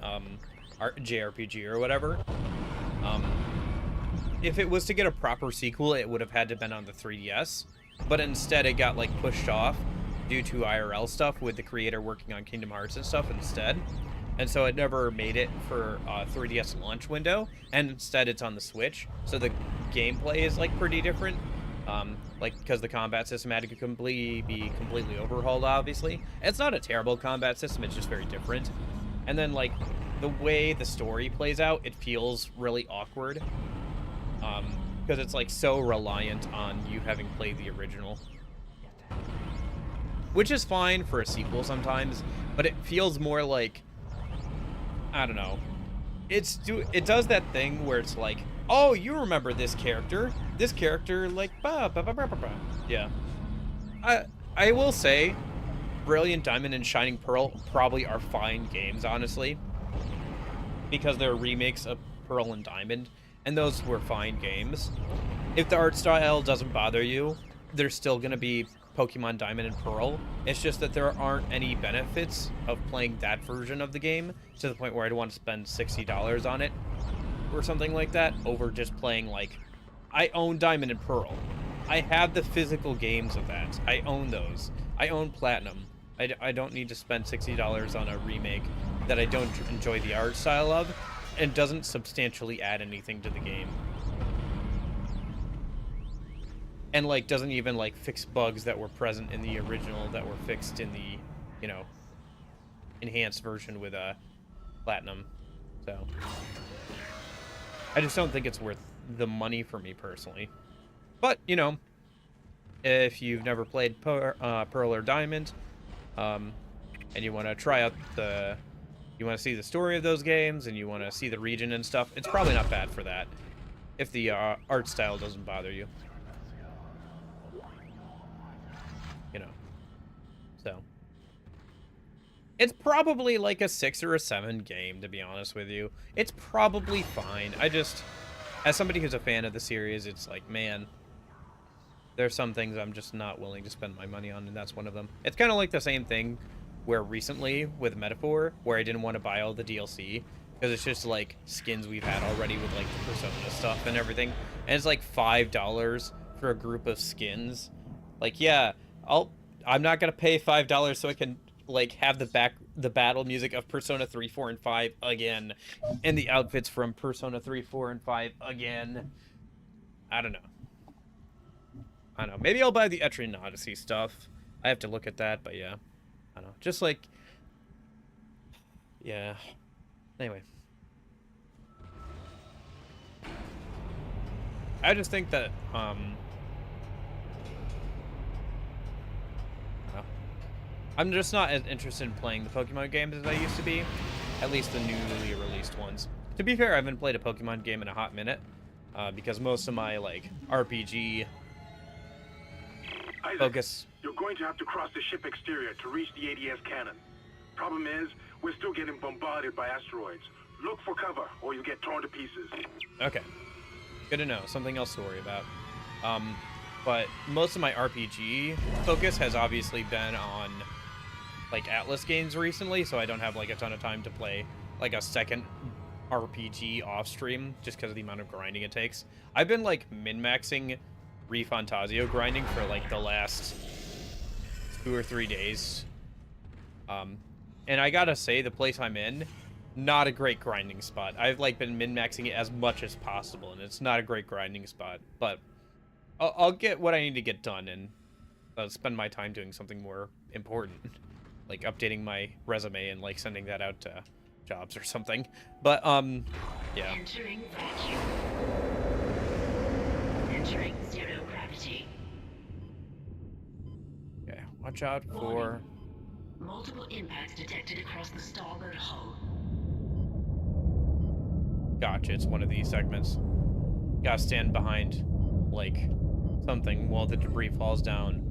JRPG or whatever. If it was to get a proper sequel, it would have had to been on the 3DS, but instead it got like pushed off due to IRL stuff with the creator working on Kingdom Hearts and stuff instead. And so it never made it for 3DS launch window, and instead it's on the Switch. So the gameplay is like pretty different. Like, because the combat system had to be completely overhauled, obviously. It's not a terrible combat system, it's just very different. And then, like, the way the story plays out, it feels really awkward. Because it's, like, so reliant on you having played the original. Which is fine for a sequel sometimes, but it feels more like, I don't know. It does that thing where it's like, oh, you remember this character. This character, like, yeah. I will say, Brilliant Diamond and Shining Pearl probably are fine games, honestly. Because they're remakes of Pearl and Diamond, and those were fine games. If the art style doesn't bother you, there's still going to be Pokemon Diamond and Pearl. It's just that there aren't any benefits of playing that version of the game to the point where I'd want to spend $60 on it or something like that over just playing, like, I own Diamond and Pearl. I have the physical games of that. I own those. I own Platinum. I don't need to spend $60 on a remake that I don't enjoy the art style of and doesn't substantially add anything to the game. And, like, doesn't even, like, fix bugs that were present in the original that were fixed in the, you know, enhanced version with Platinum. So I just don't think it's worth the money for me personally. But, you know, if you've never played Pearl or Diamond, and you want to try out you want to see the story of those games, and you want to see the region and stuff, it's probably not bad for that, if the art style doesn't bother you. You know, so. It's probably like a 6 or a 7 game, to be honest with you. It's probably fine. I just, as somebody who's a fan of the series, it's like, man, there's some things I'm just not willing to spend my money on, and that's one of them. It's kind of like the same thing where recently with Metaphor, where I didn't want to buy all the DLC, because it's just like skins we've had already with like the Persona stuff and everything, and it's like $5 for a group of skins. Like, yeah, I'm not gonna pay $5 so I can like have the battle music of Persona 3, 4, and 5 again, and the outfits from Persona 3, 4, and 5 again. I don't know. Maybe I'll buy the Etrian Odyssey stuff. I have to look at that, but yeah. I don't know. Just like, yeah. Anyway. I just think that, I'm just not as interested in playing the Pokemon games as I used to be. At least the newly released ones. To be fair, I haven't played a Pokemon game in a hot minute. Because most of my, like, RPG Isaac, focus... You're going to have to cross the ship exterior to reach the ADS cannon. Problem is, we're still getting bombarded by asteroids. Look for cover, or you'll get torn to pieces. Okay. Good to know. Something else to worry about. But most of my RPG focus has obviously been on, like, Atlas games recently, so I don't have, like, a ton of time to play, like, a second RPG off-stream, just because of the amount of grinding it takes. I've been, like, min-maxing ReFantazio grinding for, like, the last 2 or 3 days. And I gotta say, the place I'm in, not a great grinding spot. I've, like, been min-maxing it as much as possible, and it's not a great grinding spot. But I'll get what I need to get done, and spend my time doing something more important. Like, updating my resume and, like, sending that out to jobs or something. But, yeah. Entering vacuum. Entering zero gravity. Okay, watch out for... Warning. Multiple impacts detected across the starboard hull. Gotcha, it's one of these segments. Gotta stand behind, like, something while the debris falls down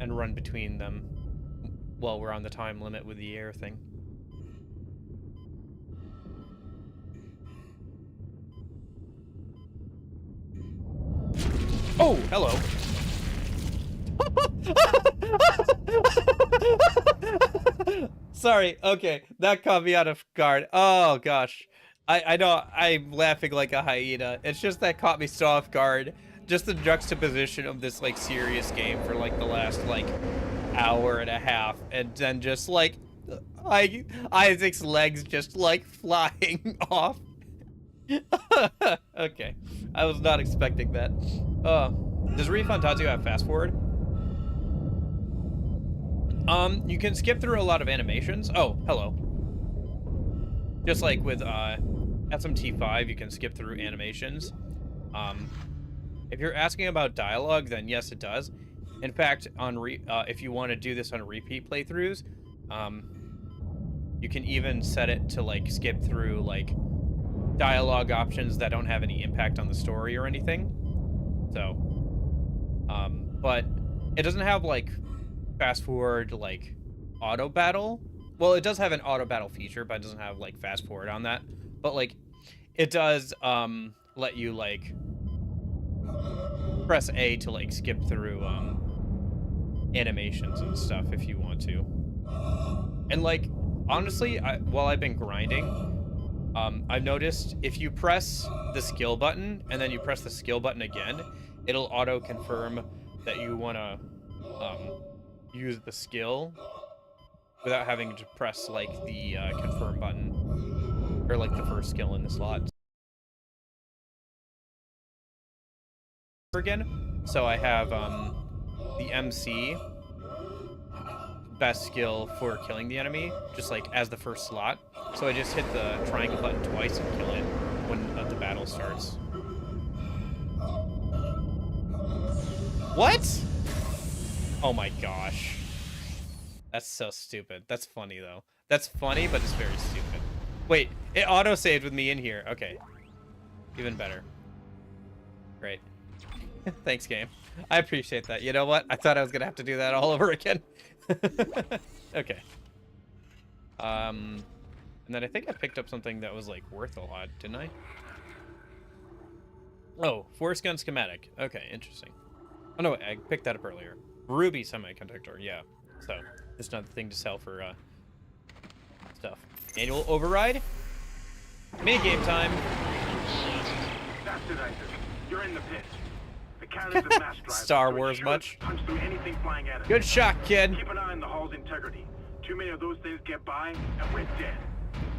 and run between them while we're on the time limit with the air thing. Oh, hello. Sorry, okay, that caught me out of guard. Oh, gosh. I know I'm laughing like a hyena. It's just that caught me so off guard. Just the juxtaposition of this, like, serious game for, like, the last, like, hour and a half. And then just, like, Isaac's legs just, like, flying off. Okay. I was not expecting that. Does ReFantazio have fast forward? You can skip through a lot of animations. Oh, hello. Just like with SMT5, you can skip through animations. If you're asking about dialogue, then yes, it does. In fact, if you want to do this on repeat playthroughs, you can even set it to, like, skip through, like, dialogue options that don't have any impact on the story or anything. So, but it doesn't have, like, fast forward, like, auto battle. Well, it does have an auto battle feature, but it doesn't have, like, fast forward on that. But, like, it does let you, like, press A to, like, skip through animations and stuff if you want to. And, like, honestly, while I've been grinding, I've noticed if you press the skill button and then you press the skill button again, it'll auto confirm that you want to use the skill without having to press, like, the confirm button, or, like, the first skill in the slot. Again, so I have the MC, best skill for killing the enemy, just, like, as the first slot. So I just hit the triangle button twice and kill it when the battle starts. What? Oh my gosh. That's so stupid. That's funny, though. That's funny, but it's very stupid. Wait, it auto-saved with me in here. Okay. Even better. Great. Thanks, game. I appreciate that. You know what? I thought I was going to have to do that all over again. Okay. And then I think I picked up something that was like worth a lot, didn't I? Oh, force gun schematic. Okay, interesting. Oh no, I picked that up earlier. Ruby semiconductor, yeah. So, just another thing to sell for stuff. Annual override. Mini game time. That's it, Isaac. You're in the pit. The cannon's a mass drive. Star Wars much? Punch through anything flying at it. Good shot, kid. Keep an eye on the hull's integrity. Too many of those things get by, and we're dead.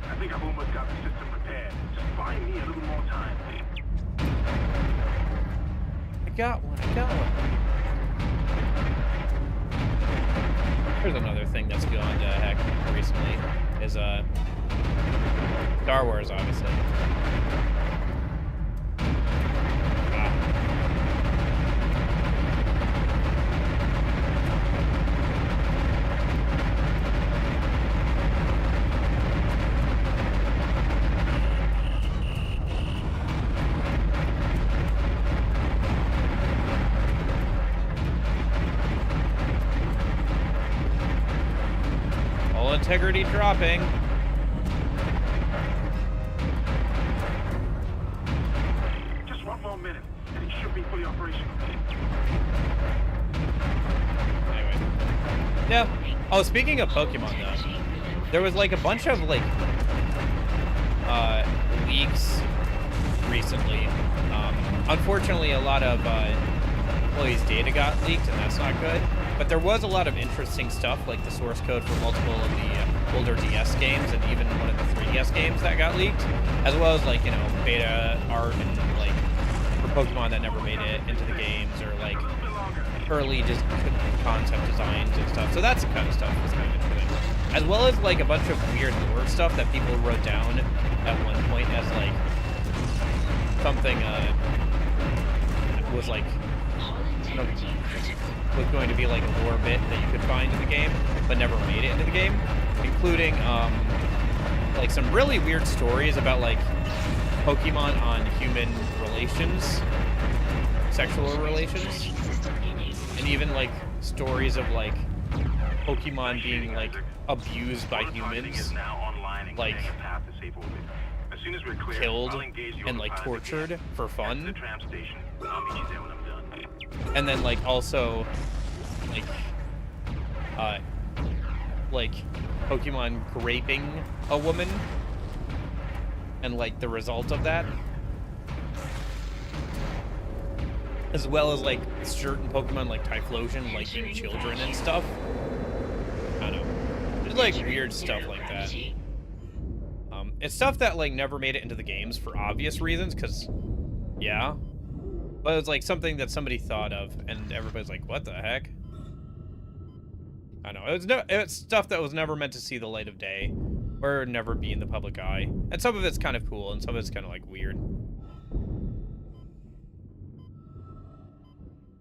I think I've almost got the system repaired. Just buy me a little more time. I got one. Here's another thing that's gone to heck recently. Is Star Wars, obviously. All integrity dropping. Just one more minute, and it should be fully operational. Anyway. Yeah. Oh, speaking of Pokemon, though, there was like a bunch of like leaks recently. Unfortunately, a lot of employees' data got leaked, and that's not good. But there was a lot of interesting stuff, like the source code for multiple of the older DS games, and even one of the 3DS games that got leaked, as well as like, you know, beta art and like for Pokemon that never made it into the games, or like early just concept designs and stuff. So that's the kind of stuff that's kind of interesting, as well as like a bunch of weird lore stuff that people wrote down at one point as like something was like was going to be like a lore bit that you could find in the game, but never made it into the game, including like some really weird stories about like Pokemon on human relations, sexual relations, and even like stories of like Pokemon being like abused by humans, like killed and like tortured for fun. And then like also like Pokemon raping a woman and like the result of that, as well as like certain Pokemon like Typhlosion like being children and stuff. I don't know, there's like weird stuff like that. It's stuff that like never made it into the games for obvious reasons, because yeah, but it's like something that somebody thought of, and everybody's like, "What the heck?" I know it's stuff that was never meant to see the light of day, or never be in the public eye. And some of it's kind of cool, and some of it's kind of like weird.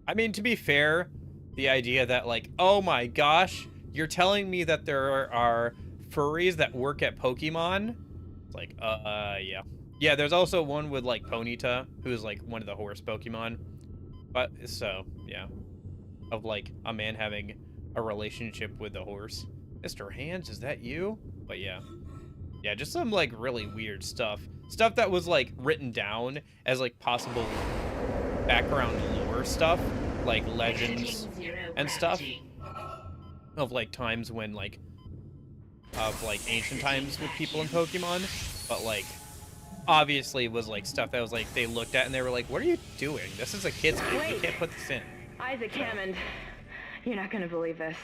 I mean, to be fair, the idea that like, oh my gosh, you're telling me that there are furries that work at Pokemon? It's like, yeah. Yeah, there's also one with, like, Ponyta, who's, like, one of the horse Pokemon. But, so, yeah. Of, like, a man having a relationship with a horse. Mr. Hands, is that you? But, yeah. Yeah, just some, like, really weird stuff. Stuff that was, like, written down as, like, possible background lore stuff. Like, legends and stuff. Of, like, times when, like, of like ancient times with people in Pokemon, but like obviously was like stuff that was like they looked at and they were like, "What are you doing? This is a kid's game. You can't put this in." Isaac Hammond, you're not gonna believe this.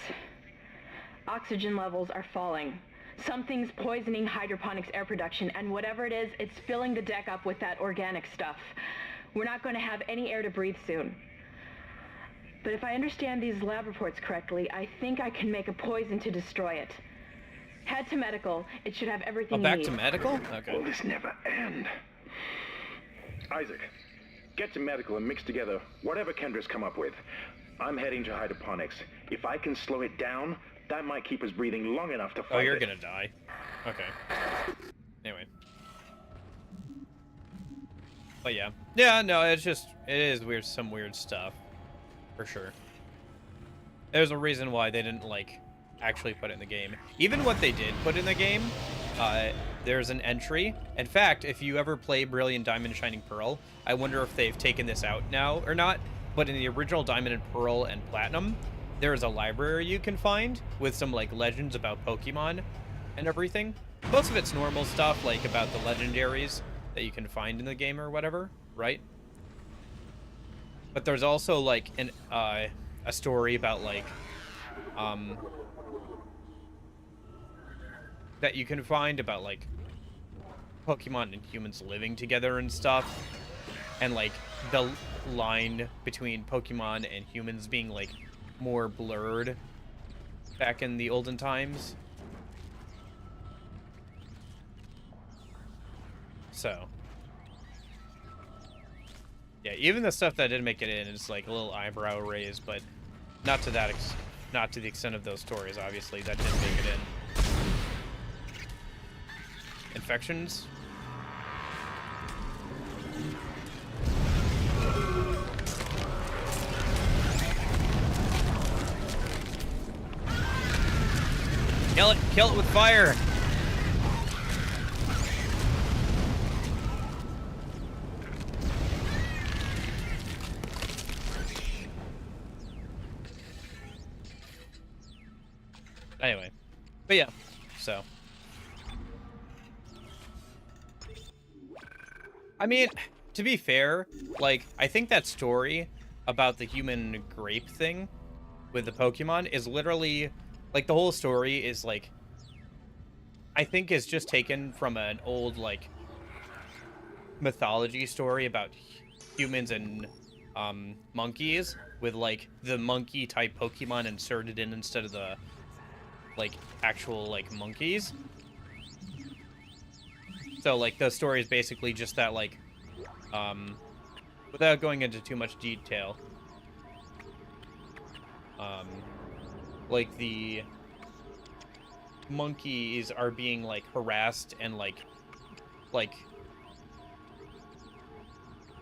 Oxygen levels are falling. Something's poisoning hydroponics air production, and whatever it is, it's filling the deck up with that organic stuff. We're not going to have any air to breathe soon. But if I understand these lab reports correctly, I think I can make a poison to destroy it. Head to medical. It should have everything you back need. to medical? Okay. Will this never end? Isaac, get to medical and mix together whatever Kendra's come up with. I'm heading to hydroponics. If I can slow it down, that might keep us breathing long enough to fight Oh, you're it. gonna die. Okay. Anyway. But yeah. Yeah, no, it's just, it is weird, some weird stuff. For sure. There's a reason why they didn't, like, actually put in the game. Even what they did put in the game, there's an entry. In fact, if you ever play Brilliant Diamond and Shining Pearl, I wonder if they've taken this out now or not. But in the original Diamond and Pearl and Platinum, there is a library you can find with some like legends about Pokemon and everything. Most of it's normal stuff, like about the legendaries that you can find in the game or whatever, right? But there's also like a story about like that you can find about like Pokemon and humans living together and stuff, and like the line between Pokemon and humans being like more blurred back in the olden times. So yeah, even the stuff that didn't make it in is like a little eyebrow raise, but not to that not to the extent of those stories, obviously, that didn't make it in. Infections. Kill it with fire. Anyway, but yeah, so. I mean, to be fair, like, I think that story about the human grape thing with the Pokemon is literally, like, the whole story is, like, I think is just taken from an old, like, mythology story about humans and monkeys with, like, the monkey-type Pokemon inserted in instead of the, like, actual, like, monkeys. So, like, the story is basically just that, like, without going into too much detail, like, the monkeys are being, like, harassed and, like,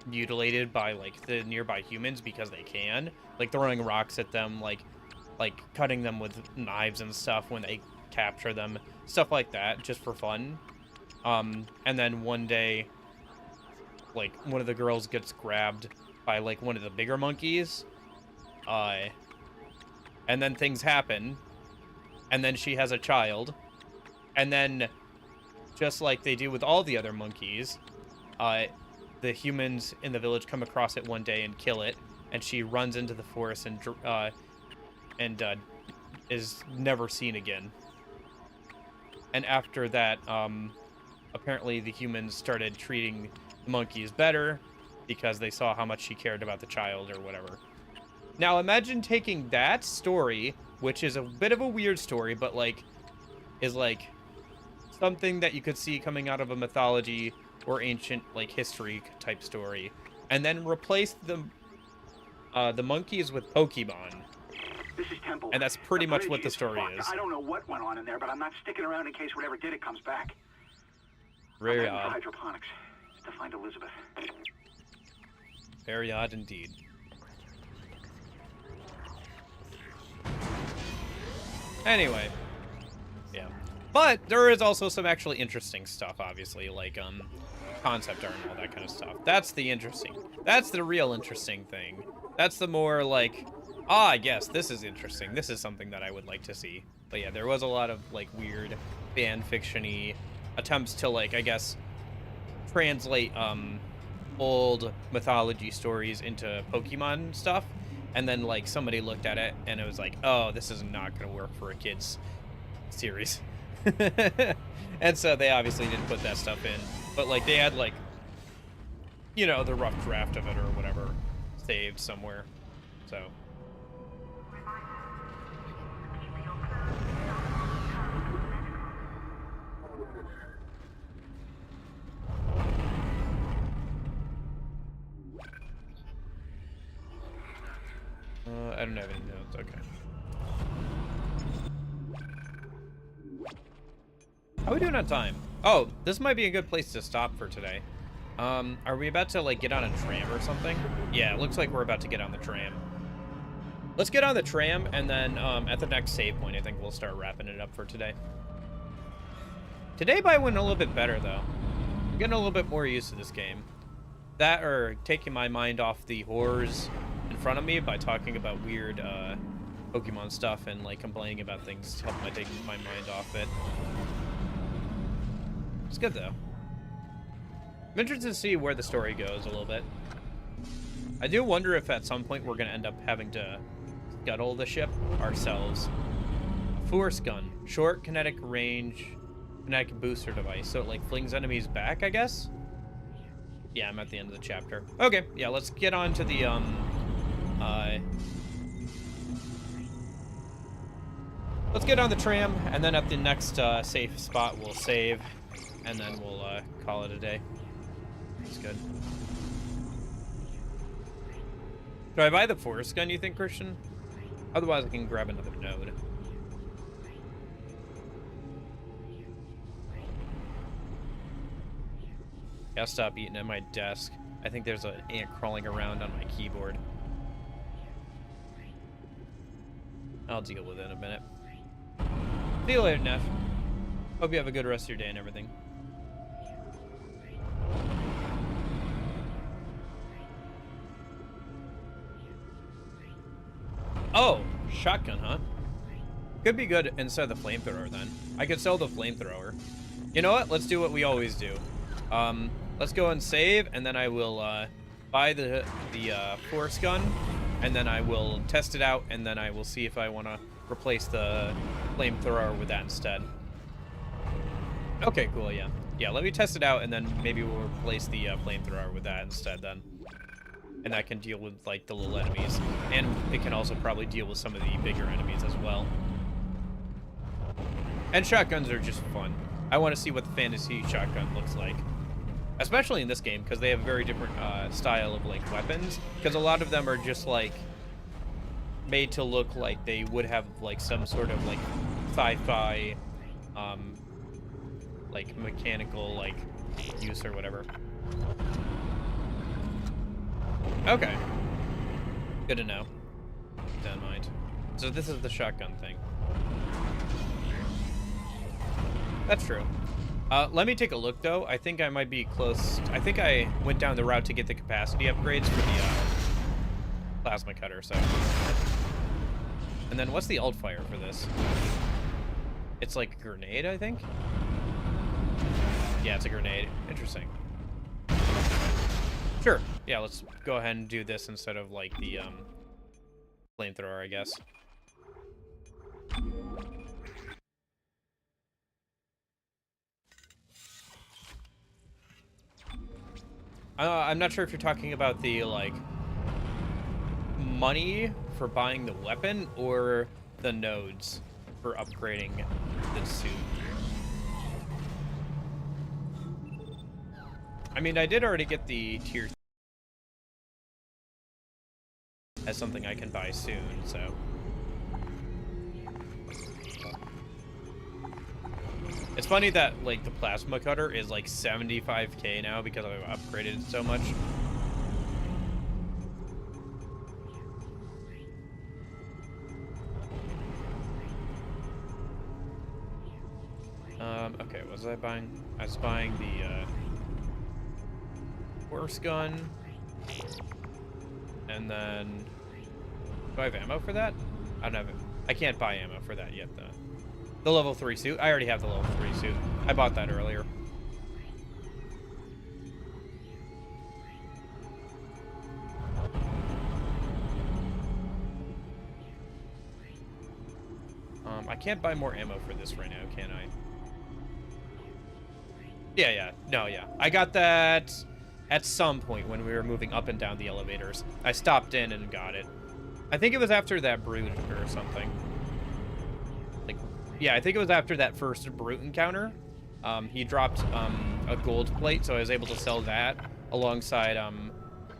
mutilated by, like, the nearby humans because they can. Like, throwing rocks at them, like cutting them with knives and stuff when they capture them. Stuff like that, just for fun. And then one day, like, one of the girls gets grabbed by, like, one of the bigger monkeys. And then things happen. And then she has a child. And then, just like they do with all the other monkeys, the humans in the village come across it one day and kill it. And she runs into the forest and is never seen again. And after that, apparently the humans started treating the monkeys better because they saw how much she cared about the child or whatever. Now imagine taking that story, which is a bit of a weird story, but like is like something that you could see coming out of a mythology or ancient like history type story, and then replace the monkeys with Pokemon. This is Temple. And that's pretty much what the story is. I don't know what went on in there, but I'm not sticking around in case whatever did it comes back. Very I'm odd. hydroponics to find Elizabeth. Very odd indeed. Anyway, yeah. But there is also some actually interesting stuff, obviously, like concept art and all that kind of stuff. That's the real interesting thing. That's the more like, yes, this is interesting. This is something that I would like to see. But yeah, there was a lot of like weird fan fiction-y attempts to, like, I guess, translate old mythology stories into Pokemon stuff, and then like somebody looked at it and it was like, oh, this is not gonna work for a kids series. And so they obviously didn't put that stuff in, but like they had, like, you know, the rough draft of it or whatever saved somewhere. So I don't have any notes. Okay. How are we doing on time? Oh, this might be a good place to stop for today. Are we about to, like, get on a tram or something? Yeah, it looks like we're about to get on the tram. Let's get on the tram, and then at the next save point, I think we'll start wrapping it up for today. Today probably went a little bit better, though. I'm getting a little bit more used to this game. That, or taking my mind off the horrors in front of me by talking about weird Pokemon stuff and like complaining about things to help my take my mind off it. It's good, though. I'm interested to see where the story goes a little bit. I do wonder if at some point we're going to end up having to scuttle the ship ourselves. A force gun. Short kinetic range, kinetic booster device. So it like flings enemies back, I guess? Yeah, I'm at the end of the chapter. Okay, yeah, let's get on to the, let's get on the tram, and then at the next safe spot we'll save, and then we'll call it a day. That's good. Do I buy the force gun, you think, Christian? Otherwise, I can grab another node. Gotta stop eating at my desk. I think there's an ant crawling around on my keyboard. I'll deal with it in a minute. See you later, Neff. Hope you have a good rest of your day and everything. Oh, shotgun, huh? Could be good instead of the flamethrower, then. I could sell the flamethrower. You know what? Let's do what we always do. Let's go and save, and then I will buy the force gun, and then I will test it out, and then I will see if I want to replace the flamethrower with that instead. Okay, cool, yeah. Yeah, let me test it out, and then maybe we'll replace the flamethrower with that instead then. And that can deal with, like, the little enemies. And it can also probably deal with some of the bigger enemies as well. And shotguns are just fun. I want to see what the fantasy shotgun looks like. Especially in this game, because they have a very different style of, like, weapons. Because a lot of them are just, like, made to look like they would have, like, some sort of, like, sci-fi, like, mechanical, like, use or whatever. Okay. Good to know. Don't mind. So this is the shotgun thing. That's true. Let me take a look, though. I think I might be close. I think I went down the route to get the capacity upgrades for the plasma cutter, so. And then what's the alt fire for this? It's like a grenade, I think? Yeah, it's a grenade. Interesting. Sure. Yeah, let's go ahead and do this instead of, like, the flamethrower, I guess. I'm not sure if you're talking about the, like, money for buying the weapon or the nodes for upgrading the suit. I mean, I did already get the tier as something I can buy soon, so. It's funny that, like, the plasma cutter is, like, 75k now because I've upgraded it so much. Okay, what was I buying? I was buying the, force gun. And then... Do I have ammo for that? I don't have it. I can't buy ammo for that yet, though. The level 3 suit. I already have the level 3 suit. I bought that earlier. I can't buy more ammo for this right now, can I? Yeah. No, yeah. I got that at some point when we were moving up and down the elevators. I stopped in and got it. I think it was after that brute or something. Like, yeah, I think it was after that first brute encounter. He dropped a gold plate, so I was able to sell that alongside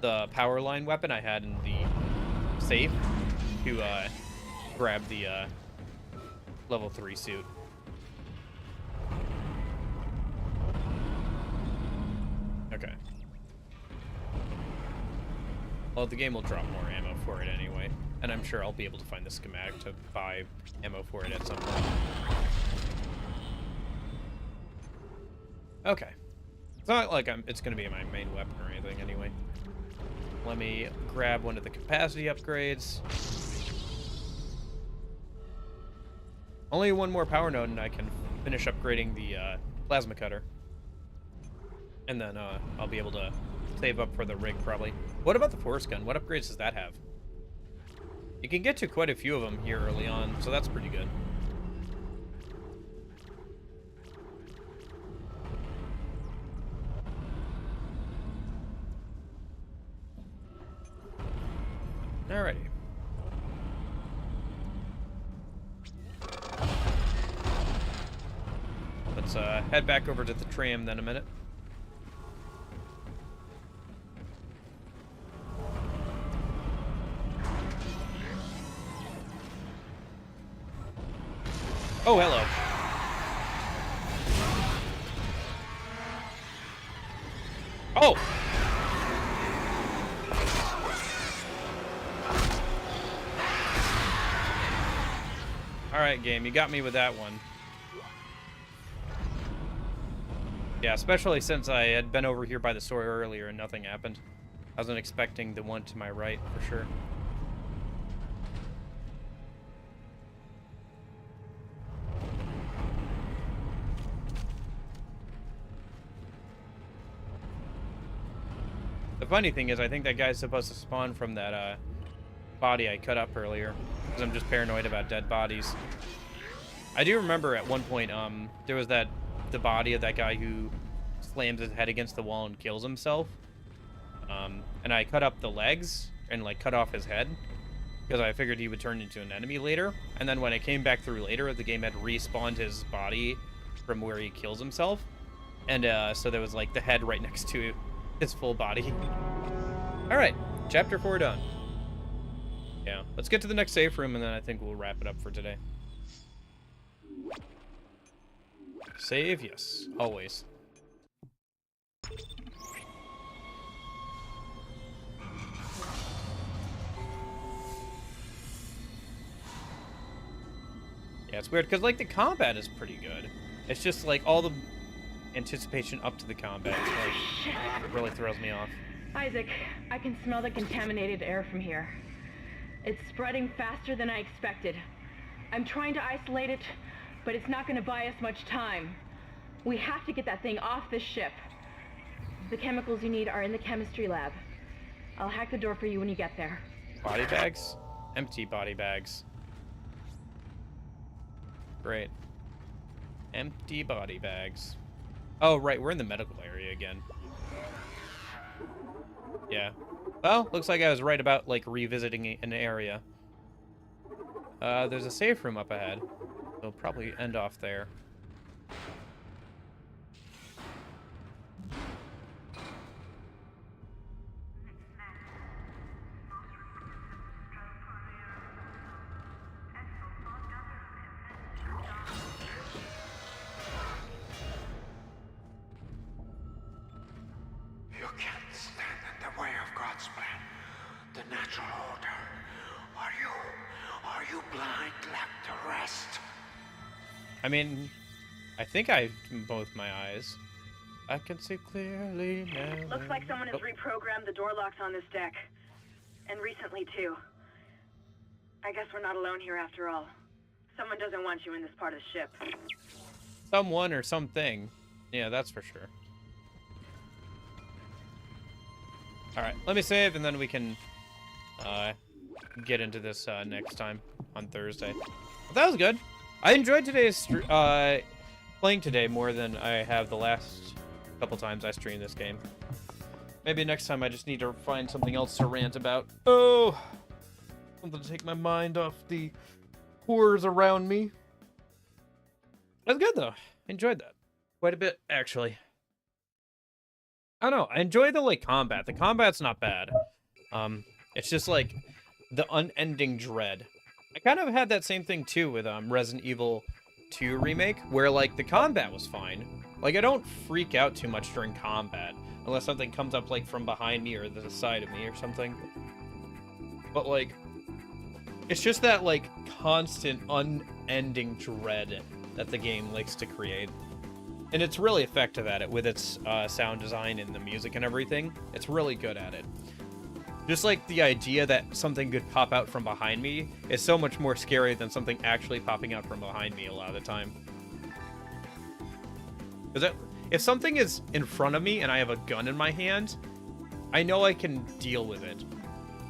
the power line weapon I had in the safe to grab the level 3 suit. Okay. Well, the game will drop more ammo for it anyway, and I'm sure I'll be able to find the schematic to buy ammo for it at some point. Okay. It's not like it's going to be my main weapon or anything anyway. Let me grab one of the capacity upgrades. Only one more power node and I can finish upgrading the plasma cutter. And then I'll be able to save up for the rig probably. What about the force gun? What upgrades does that have? You can get to quite a few of them here early on, so that's pretty good. Alrighty. Let's head back over to the tram then a minute. Oh, hello. Oh! Alright, game, you got me with that one. Yeah, especially since I had been over here by the store earlier and nothing happened. I wasn't expecting the one to my right, for sure. The funny thing is, I think that guy's supposed to spawn from that body I cut up earlier, because I'm just paranoid about dead bodies. I do remember at one point, there was the body of that guy who slams his head against the wall and kills himself. And I cut up the legs and like cut off his head because I figured he would turn into an enemy later. And then when I came back through later, the game had respawned his body from where he kills himself. And so there was like the head right next to his full body. All right, chapter 4 done. Yeah, let's get to the next safe room and then I think we'll wrap it up for today. Save, yes, always. Yeah, it's weird because like the combat is pretty good. It's just like all the anticipation up to the combat like really throws me off. Isaac, I can smell the contaminated air from here. It's spreading faster than I expected. I'm trying to isolate it, but it's not going to buy us much time. We have to get that thing off this ship. The chemicals you need are in the chemistry lab. I'll hack the door for you when you get there. Body bags? Empty body bags. Great. Empty body bags. Oh, right, we're in the medical area again. Yeah. Well, looks like I was right about, like, revisiting an area. There's a safe room up ahead. We'll probably end off there. You can't stand in the way of God's plan, the natural order. Are you blind like the rest? I mean, I think I both my eyes. I can see clearly now. Looks like someone has reprogrammed the door locks on this deck. And recently, too. I guess we're not alone here after all. Someone doesn't want you in this part of the ship. Someone or something. Yeah, that's for sure. Alright, let me save and then we can get into this next time on Thursday. But that was good. I enjoyed today's playing today more than I have the last couple times I streamed this game. Maybe next time I just need to find something else to rant about. Oh, something to take my mind off the horrors around me. That's good though. I enjoyed that quite a bit actually. I don't know. I enjoy the like combat. The combat's not bad. It's just like the unending dread. I kind of had that same thing too with Resident Evil 2 remake, where like the combat was fine. Like I don't freak out too much during combat unless something comes up like from behind me or the side of me or something. But like It's just that, like, constant, unending dread that the game likes to create. And it's really effective at it with its sound design and the music and everything. It's really good at it. Just like the idea that something could pop out from behind me is so much more scary than something actually popping out from behind me a lot of the time. Because if something is in front of me and I have a gun in my hand, I know I can deal with it.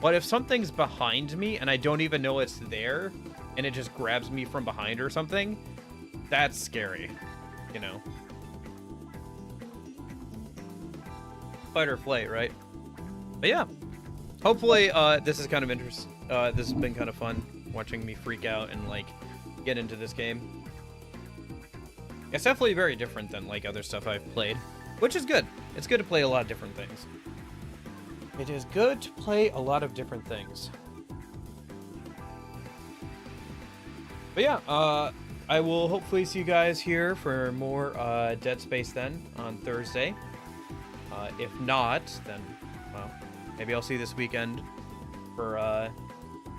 But if something's behind me and I don't even know it's there, and it just grabs me from behind or something, that's scary, you know? Fight or flight, right? But yeah. Hopefully, this is kind of this has been kind of fun, watching me freak out and, like, get into this game. It's definitely very different than, like, other stuff I've played, which is good. It's good to play a lot of different things. It is good to play a lot of different things. But yeah, I will hopefully see you guys here for more Dead Space then on Thursday. If not, then, well, maybe I'll see you this weekend for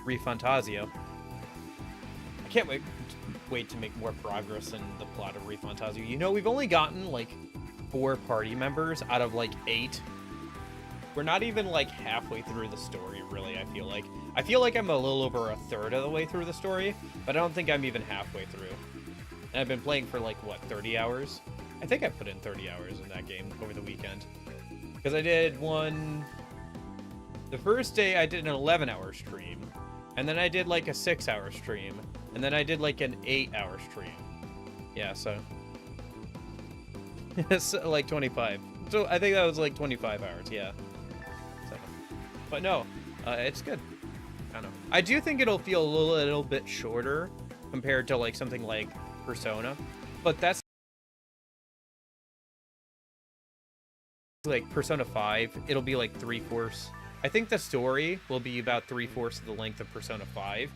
ReFantazio. I can't wait to make more progress in the plot of ReFantazio. You know, we've only gotten, like, 4 party members out of, like, 8. We're not even, like, halfway through the story, really, I feel like. I feel like I'm a little over a third of the way through the story, but I don't think I'm even halfway through. And I've been playing for, like, what, 30 hours? I think I put in 30 hours in that game over the weekend. Because I did one... The first day I did an 11-hour stream, and then I did, like, a 6-hour stream, and then I did, like, an 8-hour stream. Yeah, so... it's, like, 25. So I think that was, like, 25 hours, yeah. But no, it's good. I don't know. I do think it'll feel a little bit shorter compared to, like, something like Persona, but that's like Persona 5. It'll be like 3/4. I think the story will be about 3/4 of the length of Persona 5,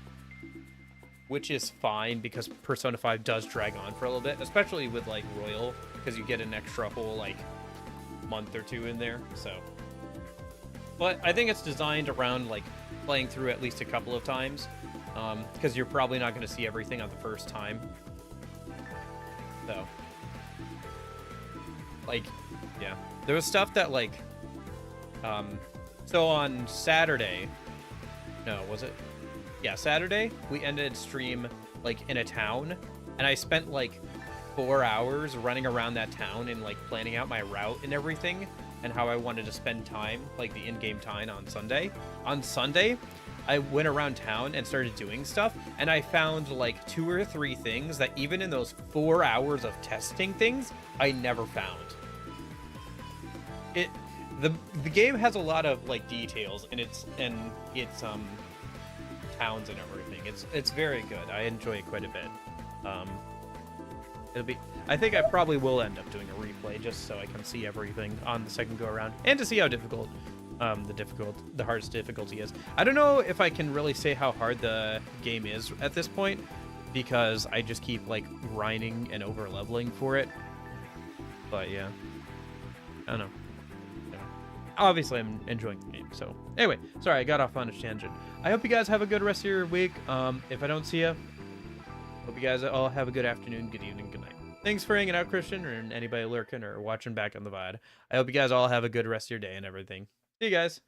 which is fine because Persona 5 does drag on for a little bit, especially with, like, Royal, because you get an extra whole, like, month or 2 in there, so. But I think it's designed around, like, playing through at least a couple of times, because you're probably not going to see everything on the first time. So, like, yeah. There was stuff that, like, so on Saturday, no, was it? Yeah, Saturday, we ended stream, like, in a town, and I spent, like, 4 hours running around that town and, like, planning out my route and everything, and how I wanted to spend time, like the in-game time on Sunday. On Sunday, I went around town and started doing stuff, and I found like 2 or 3 things that even in those 4 hours of testing things, I never found. The game has a lot of, like, details in its towns and everything. It's very good. I enjoy it quite a bit. I think I probably will end up doing a replay just so I can see everything on the second go around and to see how difficult the hardest difficulty is. I don't know if I can really say how hard the game is at this point because I just keep, like, grinding and over leveling for it. But yeah, I don't know. Obviously, I'm enjoying the game. So anyway, sorry, I got off on a tangent. I hope you guys have a good rest of your week. If I don't see you, hope you guys all have a good afternoon, good evening, good night. Thanks for hanging out, Christian, or anybody lurking or watching back on the VOD. I hope you guys all have a good rest of your day and everything. See you guys.